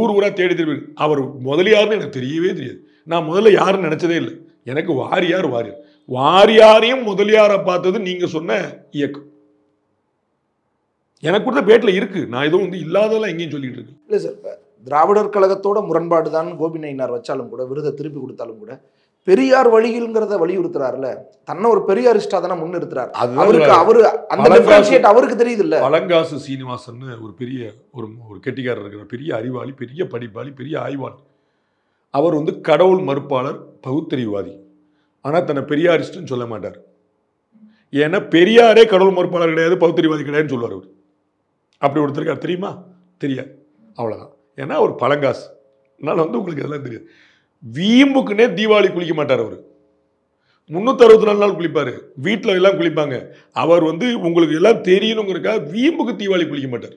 ஊர் ஊரா தேடி திரும்பி அவர் முதலியார்னு எனக்கு தெரியவே தெரியாது. நான் முதல்ல யாருன்னு நினைச்சதே இல்லை. எனக்கு வாரியார் வாரியார் வாரியாரையும் முதலியாரை பார்த்தது நீங்க சொன்ன இயக்கம். எனக்கு கொடுத்த பேட்டில் இருக்கு. நான் எதுவும் வந்து இல்லாததெல்லாம் எங்கேயும் சொல்லிட்டு இருக்கேன். இல்லை சார், திராவிடர் கழகத்தோட முரண்பாடு தான் கோபிநாயனார் வச்சாலும் கூட, விருதை திருப்பி கொடுத்தாலும் கூட பெரியார் வழியில்ங்கிறத வலியுறுத்துறாருல. தன்னை ஒரு பெரியாரிஸ்டா தானே முன்னிறுத்துறாரு. அவருக்கு தெரியுது இல்ல. பழங்காசு சீனிவாசன் ஒரு பெரிய ஒரு கெட்டிக்காரர் இருக்கிற பெரிய அறிவாளி, பெரிய படிப்பாளி, பெரிய ஆய்வாளி. அவர் வந்து கடவுள் மறுப்பாளர், பகுத்தறிவாதி. ஆனா தன்னை பெரியாரிஸ்ட்னு சொல்ல மாட்டார். ஏன்னா பெரியாரே கடவுள் மறுப்பாளர் கிடையாது, பகுத்தறிவாதி கிடையாதுன்னு சொல்லுவார் அவர். அப்படி ஒருத்தருக்கார் தெரியுமா? தெரியாது. அவ்வளவுதான். ஏன்னா ஒரு பழங்காசு. அதனால வந்து உங்களுக்கு அதெல்லாம் தெரியாது. வீம்புக்குன்னே தீபாவளி குளிக்க மாட்டார். அவர் 364 நாள் குளிப்பாரு. வீட்டில் எல்லாம் குளிப்பாங்க. அவர் வந்து உங்களுக்கு எல்லாம் தெரியணுங்கிறக்காக வீம்புக்கு தீபாவளி குளிக்க மாட்டார்.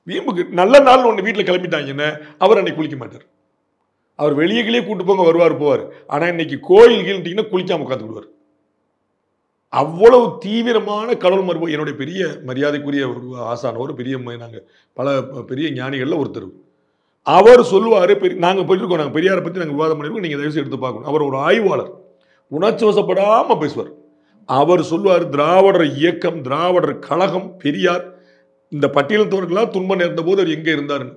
வீம்புக்கு நல்ல நாள் ஒன்று வீட்டில் கிளம்பிட்டாங்கன்னு அவர் அன்னைக்கு குளிக்க மாட்டார். அவர் வெளியே கூட்டு போங்க வருவார் போவார். ஆனால் இன்னைக்கு கோயில் கீழ்ட்டீங்கன்னா குளிக்காம உட்காந்துக்கிடுவார். அவ்வளவு தீவிரமான கடவுள் மறுப்பு. என்னுடைய பெரிய மரியாதைக்குரிய ஒரு ஆசானவர், பெரிய நாங்கள் பல பெரிய ஞானிகளில் ஒருத்தர். அவர் சொல்லுவார், நாங்கள் போயிட்டுருக்கோம், நாங்கள் பெரியாரை பற்றி நாங்கள் விவாதம் பண்ணியிருக்கோம், நீங்கள் தயவுசெய்து எடுத்து பார்க்கணும். அவர் ஒரு ஆய்வாளர், உணர்ச்சி வசப்படாமல் பேசுவார். அவர் சொல்லுவார், திராவிடர் இயக்கம், திராவிடர் கழகம், பெரியார், இந்த பட்டியலத்தவர்களால் துன்பம் நேர்ந்த போது அவர் எங்கே இருந்தாருன்னு.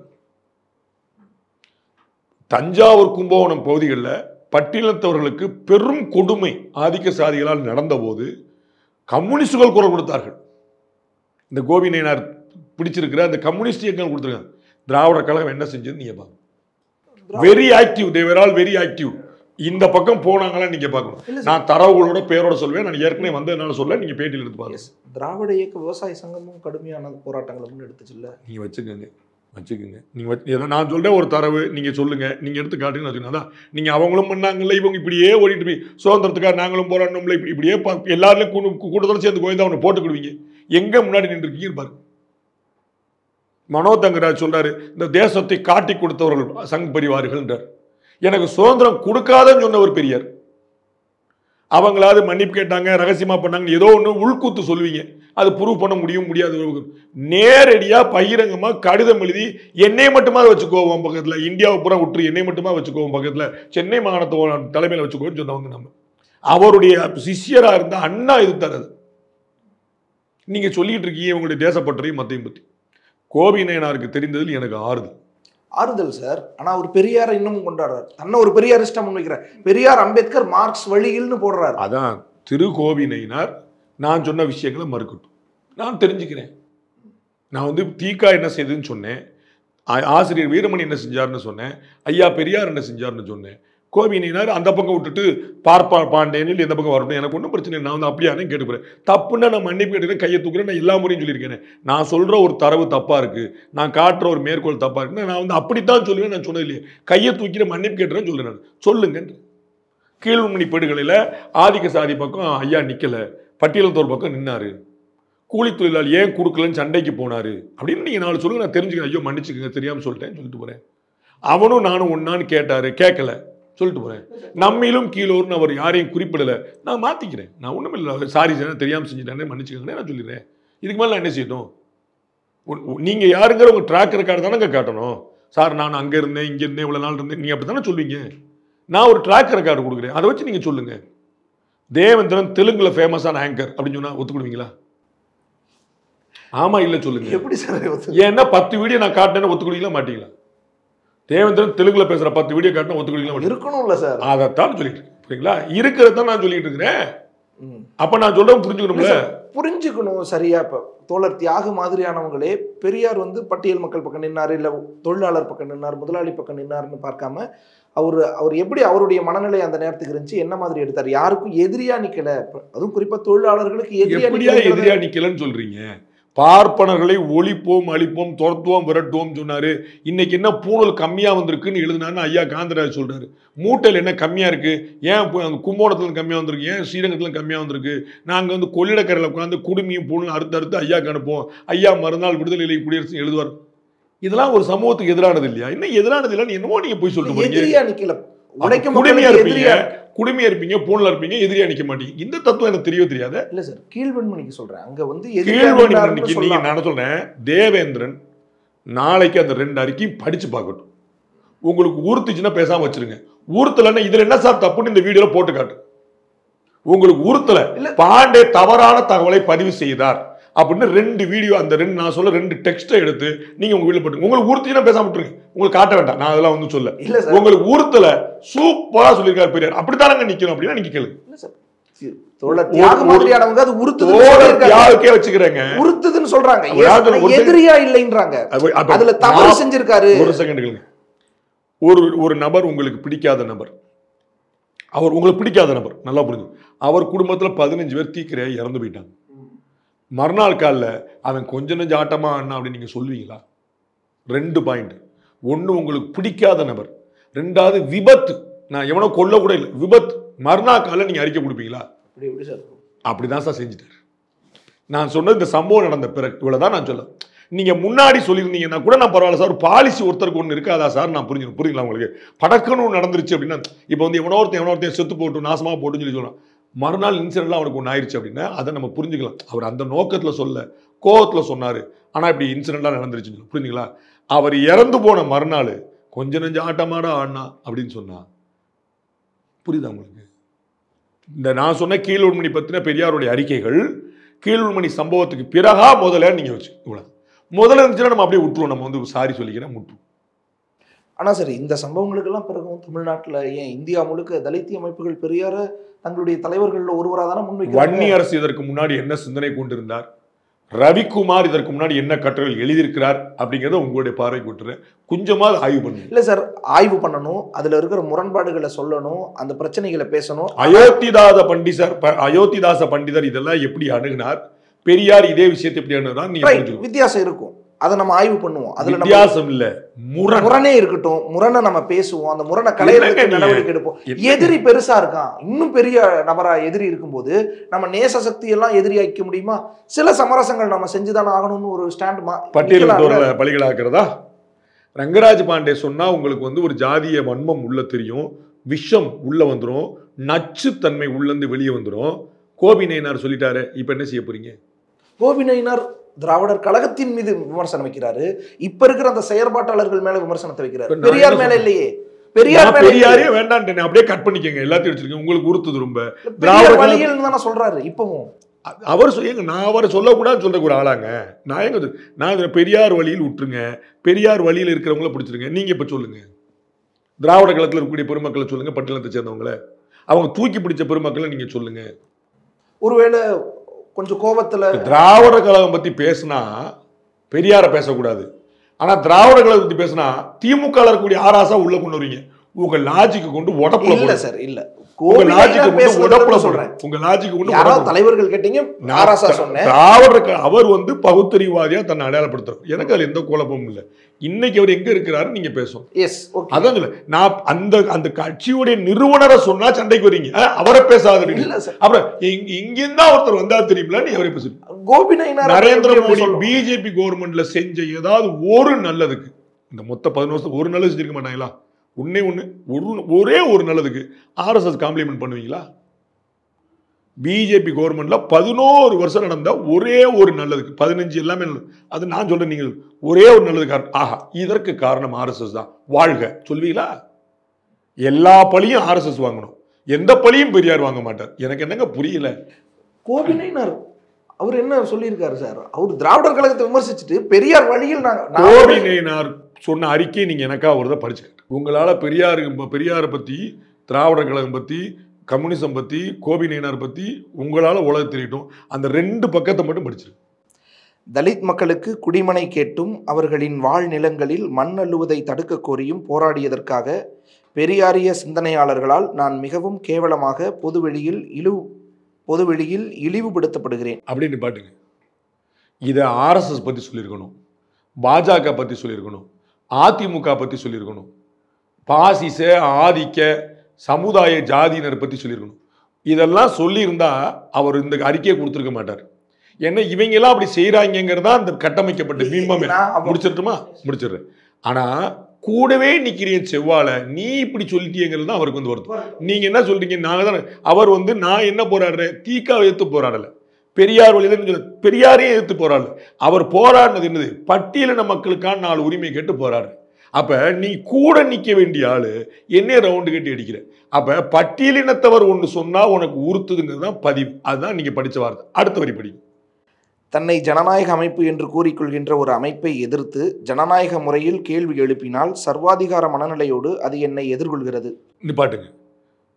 தஞ்சாவூர் கும்பகோணம் பகுதிகளில் பட்டியலத்தவர்களுக்கு பெரும் கொடுமை ஆதிக்க சாதிகளால் நடந்தபோது கம்யூனிஸ்டுகள் குரல் கொடுத்தார்கள். இந்த கோபிநாயனார் பிடிச்சிருக்கிற அந்த கம்யூனிஸ்ட் இயக்கம் கொடுத்துருக்காங்க. திராவிடர் கழகம் என்ன செஞ்சது நீங்க பாருங்க. Very active, they were all very active. இந்த பக்கம் போனாங்களா நீங்க பார்க்கணும். நான் தரவுகளோட பேரோட சொல்வேன். நான் ஏற்கனவே வந்ததுனால சொல்ல, நீங்க பேட்டியில் எடுத்து பாருங்க. திராவிட இயக்க விவசாய சங்கமும் கடுமையான போராட்டங்களை முன்னெடுத்துச்சு இல்ல. நீங்க வச்சுக்கோங்க. நீங்க நான் சொல்றேன் ஒரு தரவு, நீங்க சொல்லுங்க, நீங்க எடுத்து காட்டுங்க. அதான் நீங்க அவங்களும் பண்ணாங்கல்ல, இவங்க இப்படியே ஓடிட்டு போய் சுதந்திரத்துக்காக நாங்களும் போராடணும்ல, இப்படியே எல்லாருமே கூட்டத்தோட சேர்ந்து கோயந்தா அவனை போட்டுக்கிடுவீங்க. எங்க முன்னாடி நின்று இருக்கீங்க பாருங்க. மனோ தங்கராஜ் சொல்றாரு, இந்த தேசத்தை காட்டி கொடுத்தவர்கள் சங் பரிவார்கள் என்றார். எனக்கு சுதந்திரம் கொடுக்காதன்னு சொன்னவர் பெரியார். அவங்களாவது மன்னிப்பு கேட்டாங்க, ரகசியமா பண்ணாங்க, ஏதோ ஒன்று உள்கூத்து சொல்லுவீங்க. அது ப்ரூவ் பண்ண முடியாது. நேரடியா பகிரங்கமா கடிதம் எழுதி என்னை மட்டுமா வச்சுக்கோவோம் பக்கத்துல, இந்தியாவை பூரா விட்டு என்னை மட்டுமா வச்சுக்கோவோம் பக்கத்துல, சென்னை மாகாணத்தோட தலைமையில வச்சுக்கோன்னு சொன்னவங்க நம்ம. அவருடைய சிஷ்யரா இருந்த அண்ணா இது தரது. நீங்க சொல்லிட்டு இருக்கீங்க உங்களுடைய தேசப்பற்றையும் மத்தையும் பத்தி. கோபி நயனாருக்கு தெரிந்ததில் எனக்கு ஆறுதல் சார். ஆனா ஒரு பெரியாரை இன்னும் கொண்டாடுறாரு, தன்னை ஒரு பெரியாரிஸ்டா முன்வைக்கிறார். பெரியார், அம்பேத்கர், மார்க்ஸ் வழியில்னு போடுறாரு. அதான் திரு கோபி நயினார் நான் சொன்ன விஷயங்களை மறுக்கட்டும், நான் தெரிஞ்சுக்கிறேன். நான் வந்து தீகா என்ன செய்யுதுன்னு சொன்னேன், ஆசிரியர் வீரமணி என்ன செஞ்சாருன்னு சொன்னேன், ஐயா பெரியார் என்ன செஞ்சாருன்னு சொன்னேன். கோபி நயினார் அந்த பக்கம் விட்டுட்டு பாண்டேனில் எந்த பக்கம் வரணும், எனக்கு ஒன்றும் பிரச்சனை இல்லை. நான் வந்து அப்படியானே கேட்டுக்கிறேன். தப்புன்னா நான் மன்னிப்பு கேட்டுக்கிறேன், கையை தூக்குறேன். நான் எல்லா முறையும் சொல்லியிருக்கேன். நான் சொல்ற ஒரு தரவு தப்பா இருக்கு, நான் காட்டுற ஒரு மேற்கோள் தப்பா இருக்குன்னு நான் வந்து அப்படித்தான் சொல்லுவேன். நான் சொன்னது இல்லையே, கையை தூக்கிற மன்னிப்பு கேட்டுறேன்னு சொல்லுறேன். நான் சொல்லுங்க. கீழ்மணி படுகளில் ஆதிக்க சாதி பக்கம் ஐயா நிக்கல, பட்டியலத்தோர் பக்கம் நின்னாரு, கூலி தொழிலாளி ஏன் கொடுக்கலன்னு சண்டைக்கு போனாரு அப்படின்னு நீங்க நாலு சொல்லுங்க, நான் தெரிஞ்சுக்கிறேன். ஐயோ மன்னிச்சுக்கங்க, தெரியாம சொல்லிட்டேன்னு சொல்லிட்டு போறேன். அவனும் நானும் ஒன்னான்னு கேட்டாரு, கேட்கல சொல்லிட்டு போறேன். நம்மிலும் கீழோர்னு அவர் யாரையும் குறிப்பிடல, நான் மாத்திக்கிறேன். நான் ஒண்ணும் இல்லை, சாரி சார் தெரியாம செஞ்சுட்டேன் மன்னிச்சுக்கங்க நான் சொல்லிடுறேன். இதுக்கு மேல நான் என்ன செய்யணும்? நீங்க யாருங்கிற உங்க ட்ராக் ரெக்கார்டு தானே காட்டணும். சார் நான் அங்க இருந்தேன், இங்க இருந்தேன், இவ்வளவு நாள் இருந்தேன், நீங்க அப்படித்தானே சொல்வீங்க. நான் ஒரு ட்ராக் ரெக்கார்டு கொடுக்குறேன், அதை வச்சு நீங்க சொல்லுங்க. தேவேந்திரன் தெலுங்குல ஃபேமஸான ஆங்கர் அப்படின்னு சொன்னா ஒத்துக்கிடுவீங்களா? ஆமா இல்ல சொல்லுங்க. எப்படி சார்? ஏன்னா 10 வீடியோ நான் காட்டினேன்னு ஒத்துக்கிடுவீங்களா மாட்டீங்களா? தேவேந்திரன் தெலுங்குல பேசுற 10 வீடியோ காட்டினா ஒத்துக்கிடுவீங்களா? இருக்கணும்ல சார். அதைத்தான் சொல்லிட்டு இருக்கீங்களா? இருக்கிறதான் நான் சொல்லிட்டு இருக்கிறேன். அப்ப நான் சொல்றேன் புரிஞ்சுக்கணும்ல. புரிஞ்சுக்கணும் சரியா. இப்ப தோழர் தியாக மாதிரியானவங்களே பெரியார் வந்து பட்டியல் மக்கள் பக்கம் நின்னாரு, இல்ல தொழிலாளர் பக்கம் நின்னார், முதலாளி பக்கம் நின்னாருன்னு பார்க்காம அவர் எப்படி அவருடைய மனநிலை அந்த நேரத்துக்கு இருந்துச்சு, என்ன மாதிரி எடுத்தார், யாருக்கும் எதிரியா நிக்கல. அதுவும் குறிப்பா தொழிலாளர்களுக்கு எதிரியா நிக்கலன்னு சொல்றீங்க. பார்ப்பனர்களை ஒழிப்போம், அழிப்போம், துரத்துவோம், விரட்டுவோம் சொன்னாரு. இன்னைக்கு என்ன பூணல் கம்மியா வந்திருக்குன்னு எழுதினான்னு ஐயா காந்தராஜ் சொல்றாரு. மூட்டையில் என்ன கம்மியா இருக்கு, ஏன் கும்போணத்துல கம்மியா வந்திருக்கு, ஏன் ஸ்ரீரங்கத்துல கம்மியா வந்திருக்கு, நாங்க வந்து கொள்ளிடக்கரையில் உட்காந்து குடுமியும் பூணும் அறுத்து ஐயாக்கு அனுப்போம், ஐயா மறுநாள் விடுதலை குடியரசு எழுதுவார். இதெல்லாம் ஒரு சமூகத்துக்கு எதிரானது இல்லையா? இன்னும் எதிரானது இல்லைன்னு என்னமோ நீங்க போய் சொல்லிட்டு போறீங்க. குடுமையா இருப்பீங்க, குடுமையா இருப்பீங்க, பூணல இருப்பீங்க, எதிரியா நிக்க மாட்டீங்க. இந்த தத்துவம் எனக்கு தெரியவே தெரியாது. இல்ல சார், கீழ்வன்மணிக்கு சொல்றேன். அங்க வந்து கீழ்வன்மணிக்கு நீங்க நான் சொல்றேன், தேவேந்திரன் நாளைக்கு அந்த 2 அறிக்கையும் படிச்சு பார்க்கட்டும். உங்களுக்கு ஊர்த்துச்சுன்னா பேசாம வச்சிருங்க. ஊர்த்தலன்னா இதுல என்ன சார் தப்புன்னு இந்த வீடியோல போட்டு காட்டு. உங்களுக்கு ஊர்த்தல பாண்டே தவறான தகவலை பதிவு செய்தார் அப்படின்னு 2 வீடியோ, அந்த 2 நான் சொல்ல 2 டெக்ஸ்ட்டை எடுத்து நீங்க உங்க வீட்டுல போட்டு உங்களுக்கு ஊர்த்தினா பேசாம விட்டுருங்க. உங்களுக்கு காட்ட வேண்டாம், நான் அதெல்லாம் வந்து சொல்ல. உங்களுக்கு ஊர்த்தல சூப்பரா சொல்லியிருக்காரு பெரியார், அப்படித்தானங்க நிக்கணும் அப்படின்னா நீங்க கேளுங்க. ஒரு நபர் உங்களுக்கு பிடிக்காத நபர், அவர் உங்களுக்கு பிடிக்காத நபர் நல்லா புரிஞ்சு, அவர் குடும்பத்துல 15 பேர் தீக்கிரையா இறந்து போயிட்டாங்க. மறுநாள் காலில் அவன் கொஞ்ச நெஞ்ச ஆட்டமா அண்ணா அப்படின்னு நீங்க சொல்லுவீங்களா? 2 பாயிண்ட். ஒன்று உங்களுக்கு பிடிக்காத நபர், 2வது விபத்து. நான் எவனோ கொல்ல கூட இல்லை, விபத்து. மறுநாள் காலில் நீங்க அறிக்கை கொடுப்பீங்களா? அப்படிதான் சார் செஞ்சுட்டாரு. நான் சொன்னது இந்த சம்பவம் நடந்த பிறகு இவ்வளவுதான் நான் சொல்ல. நீங்க முன்னாடி சொல்லியிருந்தீங்கன்னா கூட நான் பரவாயில்ல சார், பாலிசி ஒருத்தருக்கு ஒன்று இருக்காதா சார், நான் புரிஞ்சுங்களா உங்களுக்கு? படக்கணும் நடந்துருச்சு அப்படின்னா, இப்போ வந்து எவனோ ஒருத்தன் செத்து போட்டு நாசமா போட்டுன்னு சொல்லி சொல்லலாம். மறுநாள் இன்சிடென்ட்லாம் அவனுக்கு ஒன்று ஆயிடுச்சு அப்படின்னா அதை நம்ம புரிஞ்சுக்கலாம். அவர் அந்த நோக்கத்தில் சொல்ல, கோவத்தில் சொன்னார், ஆனால் இப்படி இன்சிடென்ட்லாம் நடந்துருச்சுன்னு புரிஞ்சுங்களா? அவர் இறந்து போன மறுநாள் கொஞ்ச நெஞ்ச ஆட்டமாடா ஆடினா அப்படின்னு சொன்னா புரியுதா உங்களுக்கு? இந்த நான் சொன்ன கீழ்வன்மணி பற்றின பெரியாருடைய அறிக்கைகள் கீழ்வன்மணி சம்பவத்துக்கு பிறகா முதல்ல நீங்கள் வச்சு இவ்வளோ முதல்ல இருந்துச்சுன்னா நம்ம அப்படியே விட்டுருவோம். நம்ம வந்து சாரி சொல்லிக்கிறேன் முட்டு. ஆனால் சரி, இந்த சம்பவங்களுக்கெல்லாம் பிறகும் தமிழ்நாட்டில் ஏன் இந்தியா முழுக்க தலித்திய அமைப்புகள் பெரியார தங்களுடைய தலைவர்களில் ஒருவராக தானே முன்வைக்கிறாங்க. வன்னி அரசு இதற்கு முன்னாடி என்ன சிந்தனை கொண்டிருந்தார், ரவிக்குமார் இதற்கு முன்னாடி என்ன கட்டுரைகள் எழுதியிருக்கிறார் அப்படிங்கிறத உங்களுடைய பார்வைக்கு விட்டுறேன். கொஞ்சமாவது ஆய்வு பண்ணுங்க. இல்லை சார், ஆய்வு பண்ணணும், அதில் இருக்கிற முரண்பாடுகளை சொல்லணும், அந்த பிரச்சனைகளை பேசணும். அயோத்திதாச பண்டிதர் இதெல்லாம் எப்படி அணுகினார், பெரியார் இதே விஷயத்தை எப்படி அணுகுனார், வித்தியாசம் இருக்கும். அதை நம்ம ஆய்வு பண்ணுவோம். அதுல வித்தியாசம் இல்ல, முரணே இருக்கட்டும், முரணை நம்ம பேசுவோம், அந்த முரணை களையறதுக்கு நடவடிக்கை எடுப்போம். எதிரி பெருசா இருக்கான், இன்னும் பெரிய நபரா எதிரி இருக்கும்போது நம்ம நேச சக்தி எல்லாம் எதிரியாக்க முடியுமா? சில சமரசங்கள் நம்ம செஞ்சுதானே ஆகணும்னு ஒரு ஸ்டாண்ட் பட்டியல் பலிகளாக்குறதா? ரங்கராஜ் பாண்டே சொன்னா உங்களுக்கு வந்து ஒரு ஜாதிய வன்மம் உள்ள தெரியும், விஷம் உள்ள வந்துடும், நச்சுத்தன்மை உள்ளேருந்து வெளியே வந்துடும். கோபி நயினார் சொல்லிட்டாரு, இப்ப என்ன செய்ய போறீங்க? கோபி நயினார் திராவிடர் கழகத்தின் மீது விமர்சனம் வைக்கிறாரு. இப்ப இருக்கிற அந்த செயற்பாட்டாளர்கள் மேல விமர்சனத்தை வைக்கிறாரு. பெரியார் மேல இல்லையே. பெரியாரே வேண்டாம், அப்படியே கட் பண்ணிக்கங்க, எல்லாத்தையும் வச்சிருக்கீங்க. உங்களுக்கு உறுத்துது ரொம்ப. திராவிட வழியில் தானே சொல்றாரு இப்பவும். அவர் நான் அவரை சொல்லக்கூடாதுன்னு சொல்றதுக்கு ஒரு ஆளாங்க. நான் பெரியார் வழியில் விட்டுருங்க, பெரியார் வழியில் இருக்கிறவங்கள பிடிச்சிருங்க. நீங்க இப்ப சொல்லுங்க, திராவிட கழகத்தில் இருக்கக்கூடிய பெருமக்களை சொல்லுங்க, பட்டியலத்தை சேர்ந்தவங்கள, அவங்க தூக்கி பிடிச்ச பெருமக்களை நீங்க சொல்லுங்க. ஒருவேளை கொஞ்சம் கோபத்துல திராவிட கழகம் பத்தி பேசினா பெரியார பேசக்கூடாது, ஆனா திராவிட கழகம் பத்தி பேசினா திமுக இருக்கக்கூடிய ஆராசா உள்ள கொண்டு வருவீங்க. உங்க லாஜிக்கு கொண்டு உடப்புல இல்ல சார், இல்ல தலைவர்கள் கேட்டீங்க, அவர் வந்து பகுத்தறிவாதியா தன்னை அடையாளப்படுத்துறாரு. எனக்கு அதுல எந்த குழப்பமும் இல்லை. இன்னைக்கு அவர் எங்க இருக்கிறாரு நீங்க பேசும். அதான் நான் அந்த கட்சியுடைய நிறுவனரை சொன்னா சண்டைக்கு வரீங்க, அவரை பேசாத. அப்புறம் இங்கிருந்தா ஒருத்தர் வந்தா தெரியுமில, நீ அவரை பேசு. நரேந்திர மோடி பிஜேபி கவர்மெண்ட்ல செஞ்ச ஏதாவது ஒரு நல்லதுக்கு, இந்த மொத்த 11 வருஷம் ஒரு நல்லது செஞ்சிருக்க மாட்டாங்களா? ஒரே ஒரு நல்லதுக்கு ஆர்எஸ்எஸ் காம்ப்ளிமெண்ட் பண்ணுவீங்களா? பிஜேபி கவர்மெண்ட்ல 11 வருஷம் நடந்த ஒரே ஒரு நல்லதுக்கு, 15 எல்லாமே நல்லது, அது நான் சொல்றேன், நீங்கள் ஒரே ஒரு நல்லதுக்கு ஆஹா இதற்கு காரணம் ஆர்எஸ்எஸ் தான் வாழ்க சொல்வீங்களா? எல்லா பழியும் ஆர்எஸ்எஸ் வாங்கணும், எந்த பழியும் பெரியார் வாங்க மாட்டார். எனக்கு என்னங்க புரியல. கோபி நயினார் அவர் என்ன சொல்லியிருக்காரு சார்? அவர் திராவிடர் கழகத்தை விமர்சிச்சுட்டு பெரியார் வழியில் கோபி நயினார் சொன்ன அறிக்கையை நீங்க எனக்கா ஒரு படிச்சுக்கிட்டு, உங்களால பெரியாரை பத்தி, திராவிடர் கழகம் பத்தி, கம்யூனிசம் பத்தி, கோபி நயினார் பத்தி உங்களால உலக தெரியட்டும், அந்த 2 பக்கத்தை மட்டும் படிச்சிருக்கு. தலித் மக்களுக்கு குடிமனை கேட்டும் அவர்களின் வாழ் நிலங்களில் மண் அள்ளுவதை தடுக்க கோரியும் போராடியதற்காக பெரியாரிய சிந்தனையாளர்களால் நான் மிகவும் கேவலமாக பொதுவெளியில் இழிவுபடுத்தப்படுகிறேன் அப்படின்னு பாட்டுங்க. இதை ஆர்எஸ்எஸ் பத்தி சொல்லியிருக்கணும், பாஜக பத்தி சொல்லியிருக்கணும், அதிமுக பத்தி சொல்லியிருக்கணும், பாசிச ஆதிக்க சமுதாய ஜாதியினர் பத்தி சொல்லியிருக்கணும். இதெல்லாம் சொல்லியிருந்தா அவர் இந்த அறிக்கையை கொடுத்துருக்க மாட்டார். ஏன்னா இவங்க எல்லாம் அப்படி செய்யறாங்கிறதா அந்த கட்டமைக்கப்பட்ட பிம்பமே. முடிச்சிட்டுமா? முடிச்சிடுறேன். ஆனா கூடவே நிக்கிறேன் செவ்வாழ, நீ இப்படி சொல்லிட்டீங்கிறது தான் அவருக்கு வந்து வருது. நீங்க என்ன சொல்றீங்க? நாங்க தான் அவர் வந்து நான் என்ன போராடுறேன், தீக்காவை எதிர்த்து போராடல, பெரியார் வழியில பெரியாரையும் எதிர்த்து போராடல. அவர் போராடினது என்னது? பட்டியலின மக்களுக்கான 4 உரிமை கேட்டு போராடு. அப்ப நீ கூட நிக்க வேண்டிய ஆளு என்ன ரவுண்டு கட்டி அடிக்கிற. அப்ப பட்டியலினத்தவர் ஒன்று சொன்னா உனக்கு உறுத்துதுங்கிறது தான் பதிவு. அதுதான் நீங்க படிச்ச வார்த்தை. அடுத்த வரி படி. தன்னை ஜனநாயக அமைப்பு என்று கூறிக்கொள்கின்ற ஒரு அமைப்பை எதிர்த்து ஜனநாயக முறையில் கேள்வி எழுப்பினால் சர்வாதிகார மனநிலையோடு அது என்னை எதிர்கொள்கிறது. நிப்பாட்டுங்க.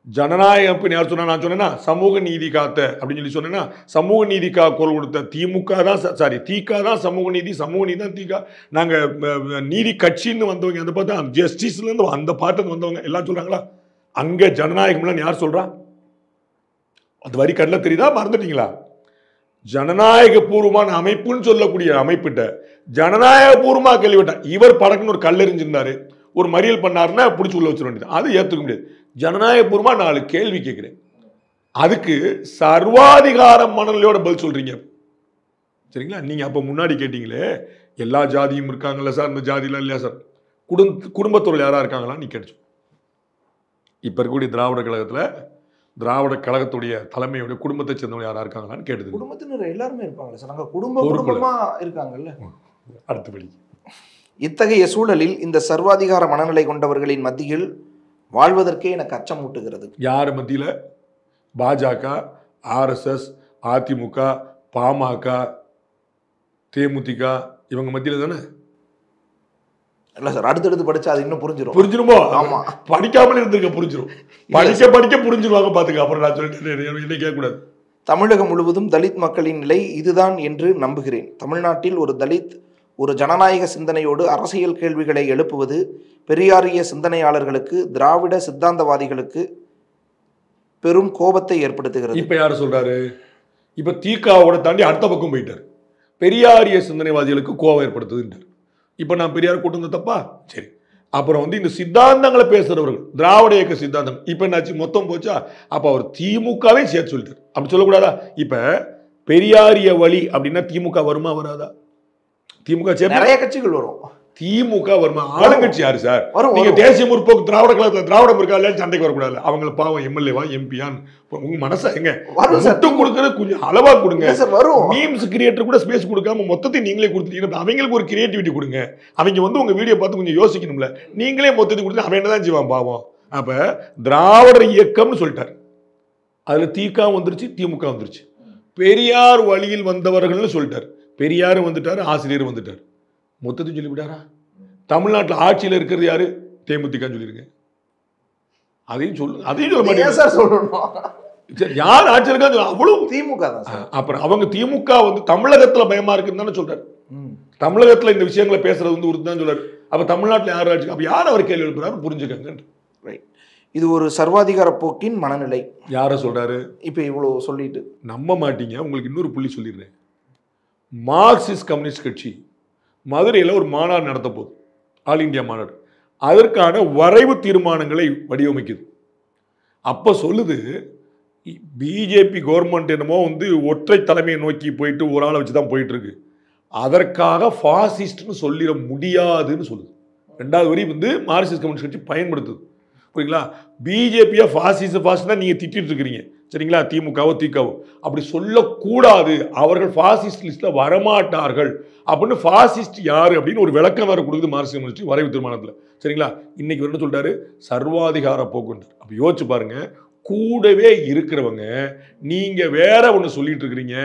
ஜனநாயகம் யார் சொன்னா? நான் சொன்னேன்னா சமூக நீதி காத்த அப்படின்னு சொல்லி சொன்னேன்னா, சமூக நீதி குரல் கொடுத்த திமுக தான், தீகா தான் சமூக நீதி தான் தீகா. நாங்க நீதி கட்சின்னு வந்தவங்க அந்த பார்த்தா ஜஸ்டிஸ்ல இருந்து அந்த பாட்டு வந்தவங்க எல்லாம் சொல்றாங்களா? அங்க ஜனநாயகம்லாம் யார் சொல்றா? அந்த வரி கடல தெரியுதா? மறந்துட்டீங்களா? ஜனநாயக பூர்வமான அமைப்புன்னு சொல்லக்கூடிய அமைப்பிட்ட ஜனநாயக பூர்வமா கேள்விப்பட்டா இவர் படக்குன்னு ஒரு கல்லெறிஞ்சிருந்தாரு, ஒரு மறியல் பண்ணாருன்னா பிடிச்சி உள்ள வச்சிட வேண்டியது. அது ஏற்றுக்க முடியாது. ஜனநாயகபூர்வமா 4 கேள்வி கேட்கிறேன், அதுக்கு சர்வாதிகார மனநிலையோட பதில் சொல்றீங்க. சரிங்களா? நீங்க அப்ப முன்னாடி கேட்டீங்களே எல்லா ஜாதியும் இருக்காங்கல்ல சார், அந்த ஜாதியெல்லாம் இல்லையா சார், குடும்பத்தோடு யாரா இருக்காங்களா நீ கேட்டு. இப்ப இருக்கக்கூடிய திராவிட கழகத்துல திராவிட கழகத்துடைய தலைமையுடைய குடும்பத்தை சேர்ந்தவங்க யாரா இருக்காங்களான்னு கேட்டது. குடும்பத்தினர் எல்லாருமே இருப்பாங்களா சார்? நாங்க குடும்பமா இருக்காங்கல்ல. அடுத்த வழி. இத்தகைய சூழலில் இந்த சர்வாதிகார மனநிலை கொண்டவர்களின் மத்தியில் வாழ்வதற்கே எனக்கு அச்சம் ஊட்டுகிறது. யார் மத்தியில? பாஜக, ஆர்எஸ்எஸ், அதிமுக, பாமக, தேமுதிக இவங்க மத்தியில தானே? இல்ல சார், அடுத்தடுத்து படிச்சா அது இன்னும் புரிஞ்சிருமோ? ஆமா, படிக்காமலே இருந்திருக்க புரிஞ்சிரும். படிக்க புரிஞ்சிருவாங்க பாத்துக்க. அப்புறம் நான் சொல்லிட்டு கேட்க கூடாது. தமிழகம் முழுவதும் தலித் மக்களின் நிலை இதுதான் என்று நம்புகிறேன். தமிழ்நாட்டில் ஒரு தலித் ஒரு ஜனநாயக சிந்தனையோடு அரசியல் கேள்விகளை எழுப்புவது பெரியாரிய சிந்தனையாளர்களுக்கு, திராவிட சித்தாந்தவாதிகளுக்கு பெரும் கோபத்தை ஏற்படுத்துகிறது. இப்ப யாரு சொல்றாரு? இப்ப தீகாவோட தாண்டி அடுத்த பக்கம் போயிட்டார். பெரியாரிய சிந்தனைவாதிகளுக்கு கோபம் ஏற்படுத்துதுன்றார். இப்ப நான் பெரியார் கூட்டு வந்த தப்பா? சரி. அப்புறம் வந்து இந்த சித்தாந்தங்களை பேசுறவர்கள், திராவிட இயக்க சித்தாந்தம் இப்ப என்னாச்சு? மொத்தம் போச்சா? அப்ப அவர் திமுகவே சேர்த்து சொல்லிட்டார். அப்படி சொல்லக்கூடாதா? இப்ப பெரியாரிய வழி அப்படின்னா திமுக வருமா வராதா? திமுக நிறைய கட்சிகள் வரும். திமுக வருமா? ஆளுங்கட்சி யாரு சார்? வரும், நீங்க வரும். தேசிய முற்போக்கு திராவிட கழகத்துல திராவிடம் இருக்கா இல்லையா சண்டைக்கு வரக்கூடாது. அவங்கள பாவம் எம்எல்ஏவா எம்பியான்னு உங்க மனசா எங்க வரும் சார். முட்டும் கொடுக்கறது கொஞ்சம் அளவா கொடுங்க இல்ல சார், வரும். மீம்ஸ் கிரியேட்டர் கூட ஸ்பேஸ் கொடுக்காம மொத்தத்தை நீங்களே கொடுத்துட்டீங்கன்னா அவங்களுக்கு ஒரு கிரியேட்டிவிட்டி கொடுங்க. அவங்க வந்து உங்க வீடியோ பார்த்து கொஞ்சம் யோசிக்கணும்ல. நீங்களே மொத்தத்தை கொடுத்து அவன் என்னதான் செய்வான் பாவம். அப்ப திராவிடர் இயக்கம்னு சொல்லிட்டார். அதுல திக வந்துருச்சு, திமுக வந்துருச்சு. பெரியார் வழியில் வந்தவர்கள்னு சொல்லிட்டார். பெரியாரும் வந்துட்டாரு, ஆசிரியர் வந்துட்டார். மொத்தத்தையும் சொல்லிவிட்டாரா? தமிழ்நாட்டில் ஆட்சியில் இருக்கிறது யாரு? தேமுதிக சொல்லிருங்க. அதையும் சொல்லுங்க. அதையும் சொல்ல நீங்க ஏன் மாட்டேங்க சார் சொல்லணும்? சரி, யார் ஆட்சியில் இருக்காங்க அவ்வளவு திமுக தான் சார். அப்புறம் அவங்க திமுக வந்து தமிழகத்துல பயமா இருக்குன்னு தானே சொல்றாரு. ம். தமிழகத்துல இந்த விஷயங்களை பேசுறது வந்து உறுதி தான் சொல்றாரு. அப்ப தமிழ்நாட்டில் யார் ஆட்சி? அப்ப யார் அவர் கேள்வி எழுப்புறாரு புரிஞ்சுக்கங்க. ரைட். இது ஒரு சர்வாதிகார போக்கின் மனநிலை. யார சொல்றாரு? இப்ப இவ்வளவு சொல்லிட்டு நம்ப மாட்டீங்க. உங்களுக்கு இன்னொரு புள்ளி சொல்லிடுறேன். மார்க்சிஸ்ட் கம்யூனிஸ்ட் கட்சி மதுரையில் ஒரு மாநாடு நடத்த போகுது, ஆல் இந்தியா மாநாடு. அதற்கான வரைவு தீர்மானங்களை வடிவமைக்குது. அப்போ சொல்லுது பிஜேபி கவர்மெண்ட் என்னமோ வந்து ஒற்றை தலைமையை நோக்கி போயிட்டு ஒரு ஆளை வச்சு தான் போயிட்டு இருக்கு, அதற்காக ஃபாசிஸ்ட்னு சொல்லிட முடியாதுன்னு சொல்லுது. ரெண்டாவது வரி வந்து மார்க்சிஸ்ட் கம்யூனிஸ்ட் கட்சி பயன்படுத்துது. புரியுங்களா? பிஜேபியா ஃபாசிஸ்ட் தான் நீங்கள் திட்டிட்டு இருக்கிறீங்க, சரிங்களா? திமுகவோ திகவோ அப்படி சொல்லக்கூடாது. அவர்கள் ஃபாசிஸ்ட் லிஸ்ட்ல வரமாட்டார்கள் அப்படின்னு. ஃபாசிஸ்ட் யாரு அப்படின்னு ஒரு விளக்கம் வேற கொடுக்குது மார்க்சிஸ்ட் கம்யூனிஸ்ட் வரைவு தீர்மானத்தில், சரிங்களா? இன்னைக்கு என்ன சொல்றாரு? சர்வாதிகார போக்குன்றார். அப்ப யோசிச்சு பாருங்க. கூடவே இருக்கிறவங்க நீங்க வேற ஒன்று சொல்லிட்டு இருக்கிறீங்க,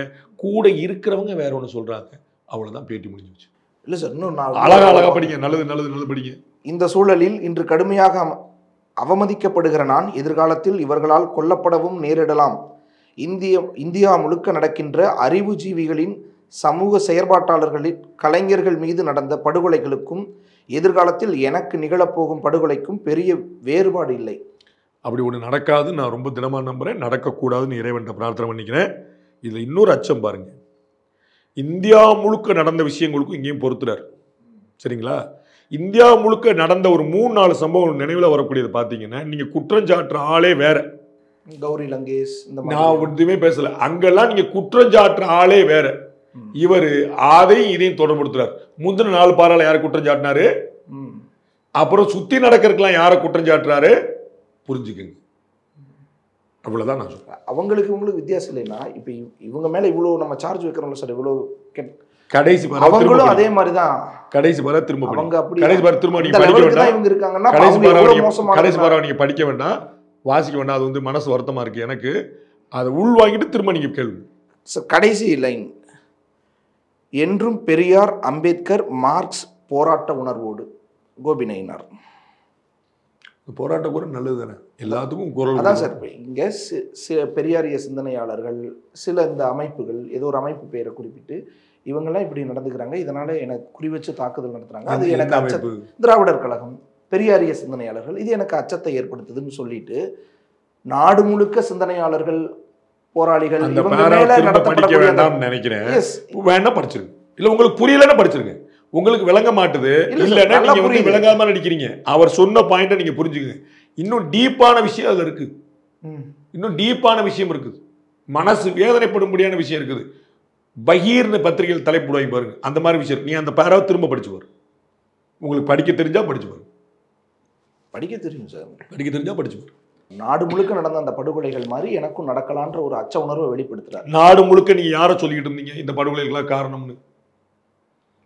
கூட இருக்கிறவங்க வேற ஒன்று சொல்றாங்க. அவ்வளவுதான், பேட்டி முடிஞ்சிருச்சு. இல்ல சார், இன்னும் அழகா படிங்க. நல்லது படிங்க. இந்த சூழலில் இன்று கடுமையாக அவமதிக்கப்படுகிற நான் எதிர்காலத்தில் இவர்களால் கொல்லப்படவும் நேரிடலாம். இந்தியா முழுக்க நடக்கின்ற அறிவுஜீவிகளின் சமூக செயற்பாட்டாளர்களின் கலைஞர்கள் மீது நடந்த படுகொலைகளுக்கும் எதிர்காலத்தில் எனக்கு நிகழப்போகும் படுகொலைக்கும் பெரிய வேறுபாடு இல்லை. அப்படி ஒன்று நடக்காது, நான் ரொம்ப தினமா நம்புறேன். நடக்கக்கூடாதுன்னு இறைவன்ட்ட பிரார்த்தனை பண்ணிக்கிறேன். இதுல இன்னொரு அச்சம் பாருங்க. இந்தியா முழுக்க நடந்த விஷயங்களுக்கும் இங்கேயும் பொறுத்துறாரு, சரிங்களா? இந்தியா முழுக்க நடந்த ஒரு 3-4 சம்பவம் நினைவில் வரக்கூடியது பார்த்தீங்கன்னா, நீங்க குற்றஞ்சாட்டுற ஆளே வேற. கௌரி லங்கேஷ் நான் ஒன்றுமே பேசல. அங்கெல்லாம் நீங்க குற்றஞ்சாட்டுற ஆளே வேற. இவர் அதையும் இதையும் தொடர்புடுத்துறாரு. முந்தின 4 பாராள யாரை குற்றஞ்சாட்டினாரு, அப்புறம் சுத்தி நடக்கிறதுக்கெல்லாம் யாரை குற்றஞ்சாட்டுறாரு புரிஞ்சுக்குங்க. அவ்வளவுதான் நான் சொல்றேன். அவங்களுக்கு வித்தியாசம் இல்லைன்னா இப்ப இவங்க மேல இவ்வளவு நம்ம சார்ஜ் வைக்கிறோம்ல சார், இவ்வளவு கடைசி அவங்களும் அதே மாதிரிதான். கடைசி பாரா திரும்ப அவங்க அப்படி கடைசி பாரா திரும்ப நீங்க படிக்க வேண்டாம். இவங்க இருக்காங்கன்னா கடைசி பாரா நீங்க படிக்க வேண்டாம், வாசிக்க வேண்டாம். அது வந்து மனசு வருத்தமா இருக்கு எனக்கு. அதை உள் வாங்கிட்டு திரும்ப நீங்க கேள்வி. கடைசி லைன், என்றும் பெரியார், அம்பேத்கர், மார்க்ஸ் போராட்ட உணர்வோடு. கோபிநாயனார் போராட்ட குரல் நல்லது தானே, எல்லாத்துக்கும் குரல். அதான் சார், இங்க பெரியாரிய சிந்தனையாளர்கள் சில இந்த அமைப்புகள் ஏதோ ஒரு அமைப்பு பெயரை குறிப்பிட்டு இவங்கெல்லாம் இப்படி நடந்துக்கிறாங்க, இதனால எனக்கு குறி வச்சு தாக்குதல் நடத்துறாங்க, அது எனக்கு அச்சம். திராவிடர் கழகம், பெரியாரிய சிந்தனையாளர்கள், இது எனக்கு அச்சத்தை ஏற்படுத்துதுன்னு சொல்லிட்டு நாடு முழுக்க சிந்தனையாளர்கள், போராளிகள் படிக்க வேண்டாம் நினைக்கிறேன். வேணா படிச்சிருங்க, இல்ல உங்களுக்கு புரியலன்னா படிச்சிருங்க. உங்களுக்கு விளங்க மாட்டுது இல்லன்னா நீங்க வந்து விளங்காம நடிக்கிறீங்க. அவர் சொன்ன பாயிண்ட நீங்க புரிஞ்சுக்குங்க. இன்னும் டீப்பான விஷயம் அதுல இருக்கு. இன்னும் டீப்பான விஷயம் இருக்குது. மனசு வேதனைப்படும்படியான விஷயம் இருக்குது. பகீர்னு பத்திரிகையில் தலைப்புடுவாங்க பாருங்க, அந்த மாதிரி விஷயம். நீ அந்த பேராவை திரும்ப படிச்சு பாரு. உங்களுக்கு படிக்க தெரிஞ்சா படிச்சு பாரு. படிக்க தெரியும் சார், படிக்க தெரிஞ்சா படிச்சு பாரு. நாடு முழுக்க நடந்த அந்த படுகொலைகள் மாதிரி எனக்கும் நடக்கலான்ற ஒரு அச்ச உணர்வை வெளிப்படுத்துறாரு. நாடு முழுக்க நீங்க யாரை சொல்லிக்கிட்டு இருந்தீங்க இந்த படுகொலைகளாக காரணம்னு?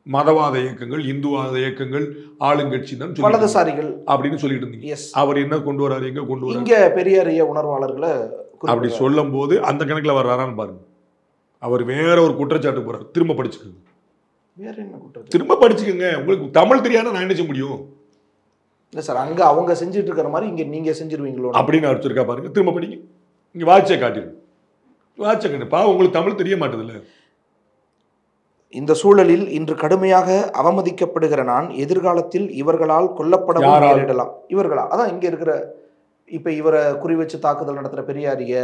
மதவாத இயக்கங்கள், இந்துவாத இயக்கங்கள், ஆளுங்கட்சி தான் வலதுசாரிகள் அப்படின்னு சொல்லிட்டு இருந்தீங்க. அவர் என்ன கொண்டு வராரு, எங்க கொண்டு வராரு? இங்க பெரியாரிய உணர்வாளர்களை அப்படி சொல்லும் போது அந்த கணக்குல வர்றாரான்னு பாருங்க. அவர் வேற ஒரு குற்றச்சாட்டு போறாரு. திரும்ப படிச்சுக்கோங்க. வேற என்ன குற்றம்? திரும்ப படிச்சுக்கோங்க. உங்களுக்கு தமிழ் தெரியாத நான் என்ன செய்ய முடியும்? இல்ல சார், அங்க அவங்க செஞ்சுட்டு இருக்கிற மாதிரி இங்க நீங்க செஞ்சிருவீங்களோ அப்படின்னு அடிச்சிருக்கா பாருங்க. திரும்ப படிங்க. இங்க வாட்சை காட்டிடுங்க. வாட்சை கண்டுப்பா உங்களுக்கு தமிழ் தெரிய மாட்டது இல்ல. இந்த சூழலில் இன்று கடுமையாக அவமதிக்கப்படுகிற நான் எதிர்காலத்தில் இவர்களால் கொல்லப்படவும் நேரிடலாம். இவர்களா? அதான் இங்க இருக்கிற இப்ப இவரை குறி வச்சு தாக்குதல் நடத்துற பெரியாரிய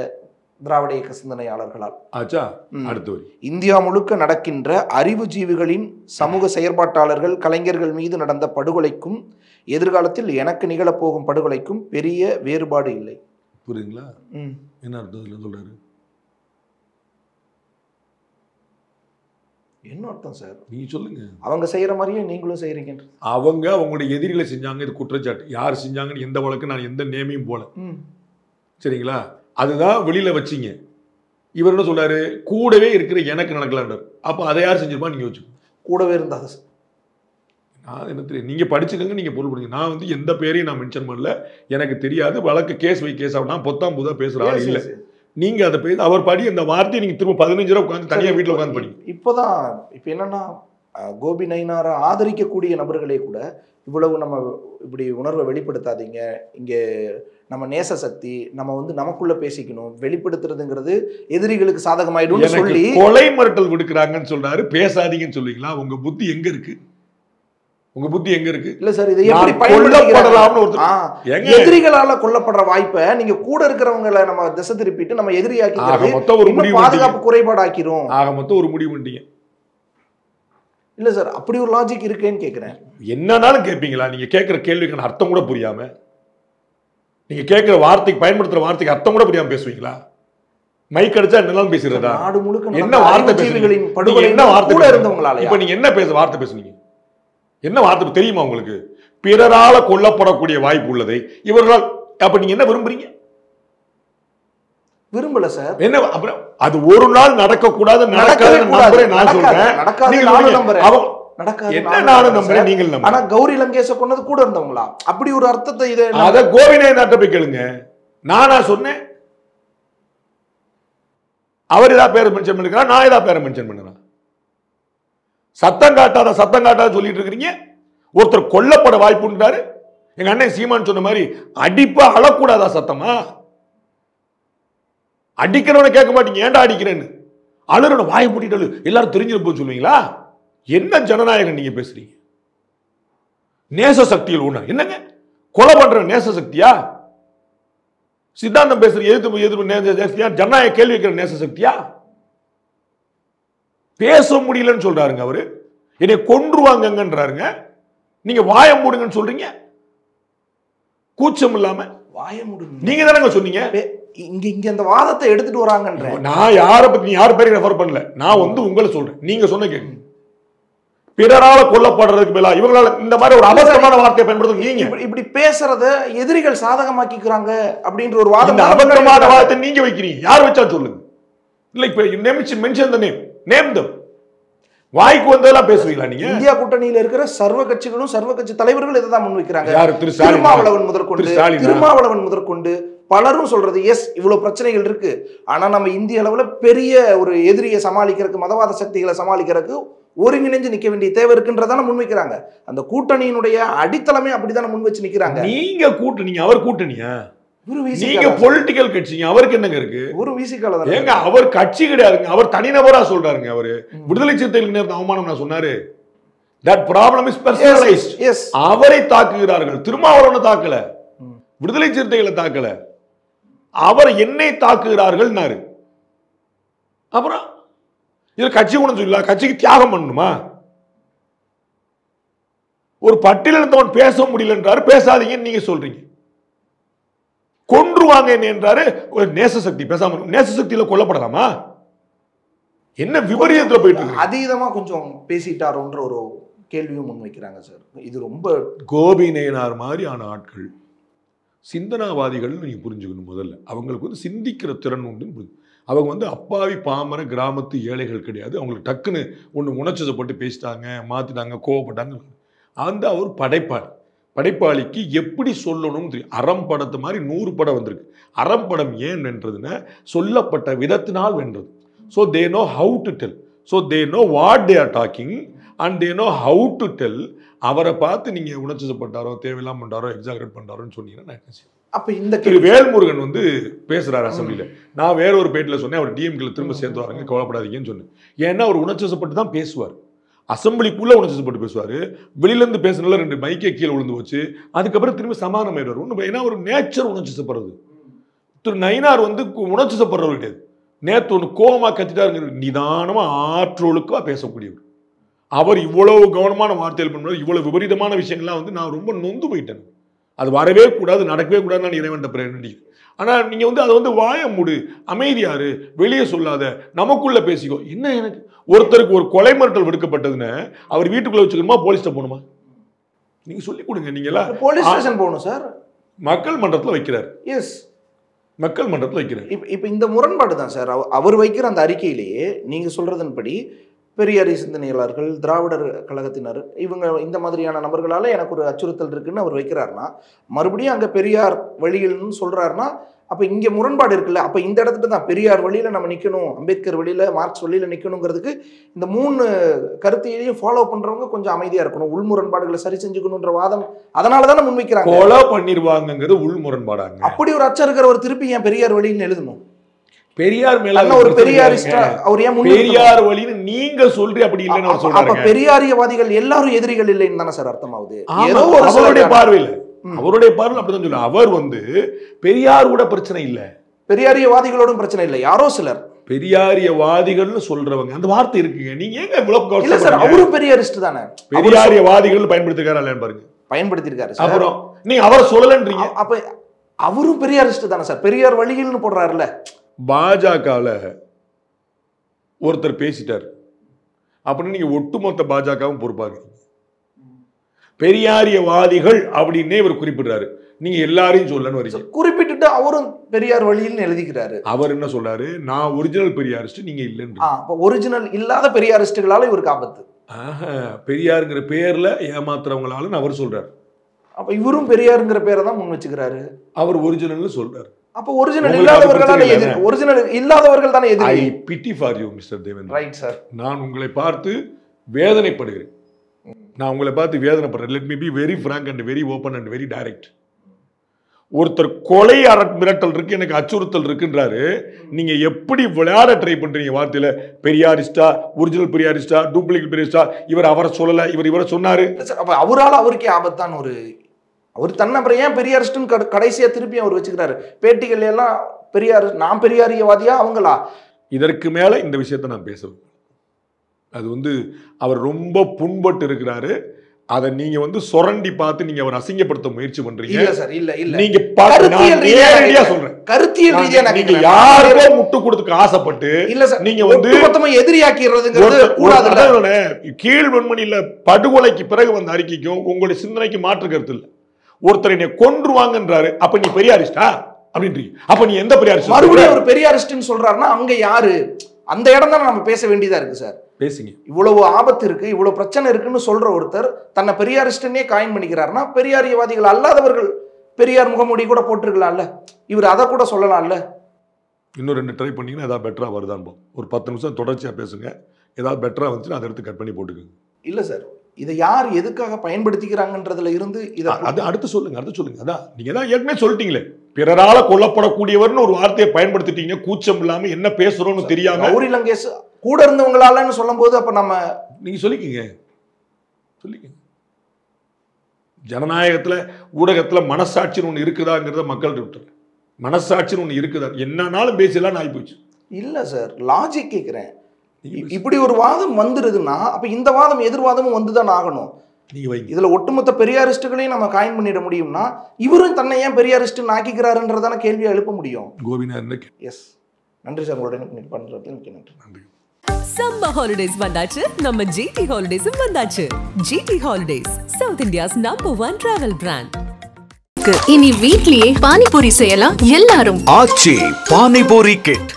திராவிட இயக்க சிந்தனையாளர்களால். ஆச்சா, அடுத்து இந்தியா முழுக்க நடக்கின்ற அறிவுஜீவிகளின் சமூக செயற்பாட்டாளர்கள், கலைஞர்கள் மீது நடந்த படுகொலைக்கும் எதிர்காலத்தில் எனக்கு நிகழப்போகும் படுகொலைக்கும் பெரிய வேறுபாடு இல்லை. புரியுதுங்களா? என்ன அர்த்தம் சொல்றாரு? என்ன அர்த்தம் சார்? நீங்க சொல்லுங்க. அவங்க செய்யற மாதிரியே நீங்களும் செய்யறீங்க. அவங்க அவங்களுடைய எதிரிகளை செஞ்சாங்க, இது குற்றச்சாட்டு. யார் செஞ்சாங்கன்னு எந்த வழக்கு நான் எந்த நேமையும் போல, சரிங்களா? அதுதான் வெளியில வச்சிங்க. இவர் என்ன சொல்றாரு, கூடவே இருக்கிற எனக்கு நடக்கலான்றார். அப்ப அதை யார் செஞ்சிருப்பா நீங்க வச்சு கூடவே இருந்தாங்க சார். நான் என்ன தெரியும், நீங்க படிச்சுக்கங்க, நீங்க பொருள் படிங்க. நான் வந்து எந்த பேரையும் நான் மென்ஷன் பண்ணல, எனக்கு தெரியாது. வழக்கு கேஸ் வை கேஸ் ஆகும். நான் பொத்தாம் புதா பேசுற ஆள் இல்லை. நீங்க அதை பேச அவர் படி அந்த வார்த்தையை நீங்க திரும்ப 15 ரூபா உட்காந்து தனியா வீட்டில் உட்காந்து படிங்க. இப்போ என்னன்னா கோபி நயினாரை ஆதரிக்கக்கூடிய நபர்களே கூட இவ்வளவு நம்ம இப்படி உணர்வை வெளிப்படுத்தாதீங்க, இங்கே நம்ம நேச சக்தி, நம்ம வந்து நமக்குள்ள பேசிக்கணும், வெளிப்படுத்துறதுங்கிறது எதிரிகளுக்கு சாதகமாயிடும் சொல்லி கொலை மிரட்டல் விடுக்கிறாங்கன்னு சொல்றாரு. பேசாதீங்கன்னு சொல்லுவீங்களா? உங்க புத்தி எங்க இருக்கு? உங்க புத்தி எங்க இருக்கு? இல்ல சார், இதை எப்படி பயன்படுத்தலாம்னு எதிரிகளால கொல்லப்படுற வாய்ப்பை நீங்க கூட இருக்கிறவங்களை நம்ம திசை திருப்பிட்டு நம்ம எதிரியாக்கி பாதுகாப்பு குறைபாடாக்கிறோம். ஆக மொத்தம் ஒரு முடிவு பண்ணிட்டீங்க. இல்ல சார், அப்படி ஒரு லாஜிக் இருக்கேன்னு கேட்கிறேன். என்னன்னாலும் கேட்பீங்களா? நீங்க கேட்கிற கேள்விக்கான அர்த்தம் கூட புரியாம, நீங்க கேட்கிற வார்த்தைக்கு பயன்படுத்துற வார்த்தைக்கு அர்த்தம் கூட புரியாம பேசுவீங்களா? மைக் அடிச்சா என்னெல்லாம் பேசுறதா? நாடு முழுக்க என்ன வார்த்தை பேசுறீங்க? என்ன வார்த்தை இருந்தவங்களால இப்ப நீங்க என்ன வார்த்தை பேசுனீங்க? என்ன வார்த்தை தெரியுமா உங்களுக்கு? பிறரால கொல்லப்படக்கூடிய வாய்ப்பு உள்ளதை இவர்களால். அப்ப நீங்க என்ன விரும்புறீங்க? விரும்பல சார். என்ன அப்புறம் அது ஒரு நாள் நடக்க கூடாது, நடக்காது நம்புறேன். நான் சொல்றேன் நடக்காது, நானும் நம்புறேன். நடக்காது என்ன நானும் நம்புறேன், நீங்கள் நம்புறீங்க. ஆனா கௌரி லங்கேஷ கொன்னது கூட இருந்தவங்களா? அப்படி ஒரு அர்த்தத்தை இதை அத கோவிநாயகத்தை போய் கேளுங்க. நானா சொன்னேன்? அவர் ஏதாவது பேரை மென்ஷன் பண்ணிருக்கா? நான் ஏதாவது பேரை மென்ஷன் பண்ணுறேன்? சத்தம் காட்டாத சொல்லிட்டு இருக்கிறீங்க. ஒருத்தர் கொல்லப்பட வாய்ப்புன்றாரு. எங்க அண்ணன் சீமான் சொன்ன மாதிரி அடிப்பா அழக்கூடாதா சத்தமா? அடிக்கிறவனை கேட்க மாட்டீங்க, ஏன்டா அடிக்கிறேன்னு. அழுறவனை வாயை மூட்டிட்டு எல்லாரும் தெரிஞ்சிருப்போம் சொல்லுவீங்களா? என்ன ஜனநாயகம் நீங்க பேசுறீங்க? நேச சக்தியில் ஒண்ணு என்னங்க கொலை பண்ற நேச சக்தியா? சித்தாந்தம் பேசுற எதிர்ப்பு நேச சக்தியா? ஜனநாயக கேள்வி வைக்கிற நேச சக்தியா? பேச முடியலன்னு சொல்றாருங்க அவரு. என்னை கொன்றுவாங்கன்றாருங்க. நீங்க வாய மூடுங்கன்னு சொல்றீங்க. கூச்சம் இல்லாம வாய மூடுங்க. நீங்க தானங்க சொன்னீங்க. இங்க அந்த வாதத்தை எடுத்துட்டு வராங்கன்ற. நான் யாரை பத்தி யார் பேரையும் ரெஃபர் பண்ணல. நான் வந்து உங்களை சொல்றேன். நீங்க சொன்ன கேள்வி பிறரால கொல்லப்படுறதுக்கு மேல இவங்களால இந்த மாதிரி ஒரு அவசரமான வார்த்தையை பயன்படுத்த நீங்க இப்படி பேசுறத எதிரிகள் சாதகமாக்கிக்கிறாங்க அப்படின்ற ஒரு வாதம். அவசரமான வார்த்தை நீங்க வைக்கிறீங்க. யார் வச்சா சொல்லுங்க. இல்ல இப்ப மென்ஷன் த நேம் தம். வாய்க்கு வந்ததெல்லாம் பேசுவீங்களா நீங்க? இந்தியா கூட்டணியில இருக்கிற சர்வ கட்சிகளும் சர்வ கட்சி தலைவர்களும் இதை தான் முன்வைக்கிறாங்க. திருமாவளவன் முதற்கொண்டு பலரும் சொல்றது எஸ் இவ்வளவு பிரச்சனைகள் இருக்கு. ஆனா நம்ம இந்திய அளவுல பெரிய ஒரு எதிரியை சமாளிக்கிறதுக்கு, மதவாத சக்திகளை சமாளிக்கிறதுக்கு ஒருங்கிணைஞ்சு நிக்க வேண்டிய தேவை இருக்குன்றதான முன்வைக்கிறாங்க. அந்த கூட்டணியினுடைய அடித்தளமே அப்படித்தானே முன் வச்சு நிக்கிறாங்க. நீங்க கூட்டணி, அவர் கூட்டணியா? நீங்க பொலிட்டிக்கல் கட்சிங்க. அவருக்கு என்னங்க இருக்கு? ஒரு விசிகால ஏங்க அவர் கட்சி கிடையாதுங்க. அவர் தனிநபரா சொல்றாருங்க. அவரு விடுதலை சிறுத்தைகளுக்கு நேர்ந்த அவமானம் நான் சொன்னாரு. That problem is personalised. Yes, அவரை தாக்குகிறார்கள். திருமாவளவனை தாக்கல, விடுதலை சிறுத்தைகளை தாக்கல, அவர் என்னை தாக்குகிறார்கள்னாரு. அப்புறம் இது கட்சி குணம் சொல்லலாம். கட்சிக்கு தியாகம் பண்ணணுமா? ஒரு பட்டியலிருந்தவன் பேச முடியலன்றாரு, பேசாதீங்கன்னு நீங்க சொல்றீங்க. கொன்றுவாங்க என்றாரு ஒரு நேசசக்தி. பேசாம நேசசக்தியில கொல்லப்படலாமா? என்ன விபரீதத்துல போயிட்டு இருக்கு? அதீதமா கொஞ்சம் பேசிட்டாரோன்ற ஒரு கேள்வியும் முன்வைக்கிறாங்க சார். இது ரொம்ப கோபி நயினார் மாதிரியான ஆட்கள் சிந்தனாவாதிகள் நீங்க புரிஞ்சுக்கணும். முதல்ல அவங்களுக்கு வந்து சிந்திக்கிற திறன் உண்டு. அவங்க வந்து அப்பாவி பாமர கிராமத்து ஏழைகள் கிடையாது. அவங்களுக்கு டக்குன்னு ஒன்று உணர்ச்சிப்பட்டு பேசிட்டாங்க, மாத்திட்டாங்க, கோவப்பட்டாங்க. அந்த அவர் படைப்பாளிக்கு எப்படி சொல்லணும்னு தெரியும். அறம் படத்து மாதிரி 100 படம் வந்திருக்கு. அறம் படம் ஏன் வென்றதுன்னா சொல்லப்பட்ட விதத்தினால் வென்றது. So they know how to tell. So they know what they are talking and they know how to tell. அவரை பார்த்து நீங்க உணர்ச்சிப்பட்டாரோ, தேவையில்லாம பண்றாரோ, எக்ஸாகரேட் பண்றாரோன்னு சொன்னீங்கன்னா நான் என்ன செய்வேன்? அப்ப இந்த வேல்முருகன் வந்து பேசுறாரு அசம்பிளில. நான் வேற ஒரு பேட்டில் சொன்னேன், அவர் டிஎம்கேல திரும்ப சேர்த்து வராங்க, கவலைப்படாதீங்கன்னு சொன்னேன். ஏன்னா அவர் உணர்ச்சிப்பட்டு தான் பேசுவார். அசம்பிளிக்குள்ள உணர்ச்சிப்பட்டு பேசுவாரு. வெளியிலேருந்து பேசுனால 2 மைக்கே கீழே விழுந்து போச்சு. அதுக்கப்புறம் திரும்ப சமாதானம் ஆயிடுவார். ஒன்று ஏன்னா ஒரு நேச்சர் உணர்ச்சிப்படுறது. திரு நயினார் வந்து உணர்ச்சிப்படுறவர் கிடையாது. நேற்று ஒன்று கோபமா கத்திட்டாருங்கிற நிதானமா ஆற்றொழுக்கா பேசக்கூடியவர். அவர் இவ்வளவு கவனமான வார்த்தைகள் பண்ணுவார். இவ்வளவு விபரீதமான விஷயங்கள்லாம் வந்து நான் ரொம்ப நொந்து போயிட்டேன். அது வரவே கூடாது, நடக்கவே கூடாதுன்னு நான் இறைவன்ட்ட பிரேரணி. ஆனா நீங்க வந்து அதை வந்து வாய மூடு, அமைதியாரு, வெளியே சொல்லாத, நமக்குள்ள பேசிக்கோ. என்ன எனக்கு ஒருத்தருக்கு ஒரு கொலை மிரட்டல் விடுக்கப்பட்டதுன்னு அவர் வீட்டுக்குள்ள வச்சுக்கணுமா, போலீஸ்ட்ட போகணுமா? நீங்க சொல்லி கொடுங்க. நீங்க எல்லாம் போலீஸ் ஸ்டேஷன் போகணும் சார். மக்கள் மன்றத்தில் வைக்கிறார். எஸ், மக்கள் மன்றத்தில் வைக்கிறார். இப்போ இந்த முரண்பாடு தான் சார். அவர் வைக்கிற அந்த அறிக்கையிலேயே நீங்க சொல்றதன்படி பெரியாரி சிந்தனையாளர்கள், திராவிடர் கழகத்தினர், இவங்க இந்த மாதிரியான நபர்களால எனக்கு ஒரு அச்சுறுத்தல் இருக்குன்னு அவர் வைக்கிறாருன்னா, மறுபடியும் அங்க பெரியார் வழிகள்னு சொல்றாருன்னா, அப்ப இங்க முரண்பாடு இருக்குல்ல. அப்ப இந்த இடத்துல தான் பெரியார் வழியில நம்ம நிக்கணும், அம்பேத்கர் வழியில, மார்க்ஸ் வழியில நிக்கணுங்கிறதுக்கு இந்த 3 கருத்தையும் ஃபாலோ பண்றவங்க கொஞ்சம் அமைதியா இருக்கணும், உள் முரண்பாடுகளை சரி செஞ்சுக்கணும்ன்ற வாதம் அதனால தானே முன்வைக்கிறாங்க. கொலை பண்ணிடுவாங்கிறது உள் முரண்பாடாங்க. அப்படி ஒரு அச்சம் இருக்கிற ஒரு திருப்பி ஏன் பெரியார் வழின்னு எழுதணும்? பெரியார் மேல ஒரு பெரியாரிஸ்டா அவர் ஏன் பெரியார் வழின்னு நீங்க சொல்றீ, அப்படி இல்லைன்னு சொல்றாங்க. அப்ப பெரியாரியவாதிகள் எல்லாரும் எதிரிகள் இல்லைன்னு தானே சார் அர்த்தமாகுது? ஏதோ ஒரு அவருடைய பார்வையில், அவருடைய பார்வையில் அப்படிதான் சொல்ல. அவர் வந்து பெரியாரோட பிரச்சனை இல்ல, பெரியாரியவாதிகளோடும் பிரச்சனை இல்லை, யாரோ சிலர் பெரியாரியவாதிகள்னு சொல்றவங்க. அந்த வார்த்தை இருக்குங்க, நீங்க ஏங்க இவ்வளவு? இல்ல சார், அவரும் பெரியாரிஸ்ட் தானே. பெரியாரியவாதிகள் பயன்படுத்திருக்காரு இல்லைன்னு பாருங்க. பயன்படுத்திருக்காரு. அப்புறம் நீங்க அவரை சொல்லலன்றீங்க. அப்ப அவரும் பெரியாரிஸ்ட் தானே சார், பெரியார் வழிகள்னு போடுறாருல்ல. பாஜகல ஒருத்தர் பேசிட்டார் அப்படின்னு நீங்க ஒட்டுமொத்த பாஜகவும் பொறுப்பாங்க. பெரியாரியவாதிகள் அப்படின்னே இவர் குறிப்பிடுறாரு, நீங்க எல்லாரையும் சொல்லன்னு வரீங்க. குறிப்பிட்டு அவரும் பெரியார் வழியில் எழுதிக்கிறாரு. அவர் என்ன சொல்றாரு, நான் ஒரிஜினல் பெரியாரிஸ்ட், நீங்க இல்லைன்னு. ஒரிஜினல் இல்லாத பெரியாரிஸ்டுகளால இவருக்கு ஆபத்து. பெரியாருங்கிற பேர்ல ஏமாத்துறவங்களால அவர் சொல்றாரு. அப்ப இவரும் பெரியாருங்கிற பேரை தான் முன் வச்சுக்கிறாரு. அவர் ஒரிஜினல் சொல்றாரு. அப்ப ஒரிஜினல் இல்லாதவர்களால எதிரி, ஒரிஜினல் இல்லாதவர்கள் தானே எதிரி. I pity for you mister Devendra. Right sir. நான் உங்களை பார்த்து வேதனைப்படுகிறேன். நான் உங்களை பார்த்து வேதனைப்படுறேன். Let me be very frank and very open and very direct. ஒருத்தர் கொலை மிரட்டல் இருக்கு, எனக்கு அச்சுறுத்தல் இருக்குன்றாரு. நீங்க எப்படி விளையாட ட்ரை பண்றீங்க வார்த்தையில? பெரியாரிஸ்டா, ஒரிஜினல் பெரியாரிஸ்டா, டூப்ளிகேட் பெரியாரிஸ்டா? இவர் அவரை சொல்லல, இவரை சொன்னாரு. அப்ப அவரால் அவருக்கே ஆபத்தான ஒரு, அவர் தன்னை அப்புறம் ஏன் பெரியாரிஸ்ட்னு கடைசியா திருப்பி அவர் வச்சுக்கிறாரு பேட்டிகள் எல்லாம்? பெரியார், நான் பெரியாரியவாதியா அவங்களா? இதற்கு மேல இந்த விஷயத்தை நான் பேசுவேன். அது வந்து அவர் ரொம்ப புண்பட்டு இருக்கிறாரு. அதை நீங்க வந்து சொரண்டி பார்த்து நீங்க அவர் அசிங்கப்படுத்த முயற்சி பண்றீங்க. இல்ல சார், இல்ல இல்ல, நீங்க நேரடியா சொல்றேன், கருத்தியல் ரீதியா நீங்க யாருக்கோ முட்டு கொடுத்துக்க ஆசைப்பட்டு இல்ல சார், நீங்க வந்து மொத்தமா எதிரியாக்கிறதுங்கிறது கூடாது. கீழ்வன்மணியில படுகொலைக்கு பிறகு வந்த அறிக்கைக்கும் உங்களுடைய சிந்தனைக்கு மாற்று கருத்து இல்ல. ஒருத்தர் என்னை கொன்றுவாங்கன்றாரு, அப்ப நீ பெரியாரிஸ்டா அப்படின்றீங்க. அப்ப நீ எந்த பெரியாரிஸ்ட்? மறுபடியும் ஒரு பெரியாரிஸ்ட்னு சொல்றாருன்னா அங்க யாரு? அந்த இடம் தான் நம்ம பேச வேண்டியதா இருக்கு சார். பேசுங்க. இவ்வளவு ஆபத்து இருக்கு, இவ்வளவு பிரச்சனை இருக்குன்னு சொல்ற ஒருத்தர் தன்னை பெரியாரிஸ்ட்னே காயின் பண்ணிக்கிறாருன்னா, பெரியாரியவாதிகள் அல்லாதவர்கள் பெரியார் முகமூடி கூட போட்டிருக்கலாம்ல, இவர் அதை கூட சொல்லலாம்ல. இன்னும் 2 ட்ரை பண்ணீங்கன்னா ஏதாவது பெட்டரா வருதான். ஒரு 10 நிமிஷம் தொடர்ச்சியா பேசுங்க, ஏதாவது பெட்டரா வந்துச்சுன்னா அதை எடுத்து கட் பண்ணி போட்டுக்கோங்க. இல்ல சார், இதை யார் எதுக்காக பயன்படுத்திக்கிறாங்கன்றதுல இருந்து இதை அடுத்து சொல்லுங்க, அடுத்து சொல்லுங்க. அதான் நீங்க தான் ஏற்கனவே சொல்லிட்டீங்களே, பிறரால கொல்லப்படக்கூடியவர்னு ஒரு வார்த்தையை பயன்படுத்திட்டீங்க. கூச்சம் இல்லாம என்ன பேசுறோம்னு தெரியாம. கௌரி லங்கேஷ் கூட இருந்தவங்களாலன்னு சொல்லும் போது அப்ப நம்ம நீங்க சொல்லிக்கீங்க. ஜனநாயகத்துல, ஊடகத்துல மனசாட்சின்னு ஒண்ணு இருக்குதாங்கிறத மக்கள் விட்டுரு. மனசாட்சின்னு ஒண்ணு இருக்குதா? என்னன்னாலும் பேசலாம் ஆகி போச்சு. இல்ல சார், லாஜிக் கேட்கிறேன். இப்படி ஒரு வாதம் வந்துருதுன்னா அப்ப இந்த வாதம் எதிர்வாதமும் வந்துதான் ஆகணும். இதுல ஒட்டுமொத்த பெரியாரிஸ்டுகளையும் நம்ம காயின் பண்ணிட முடியும்னா, இவரும் தன்னை ஏன் பெரியாரிஸ்ட் ஆக்கிக்கிறாருன்றதான கேள்வியை எழுப்ப முடியும். கோபிநாத். எஸ், நன்றி சார், உங்களுடைய பண்றது நன்றி. சம்மர் ஹாலிடேஸ் வந்தாச்சு, நம்ம ஜிடி ஹாலிடேஸும் வந்தாச்சு. GT Holidays, south India's #1 travel brand. இனி வீட்லயே பானிபூரி செய்யலாம் எல்லாரும். ஆச்சி பானிபூரி கிட்.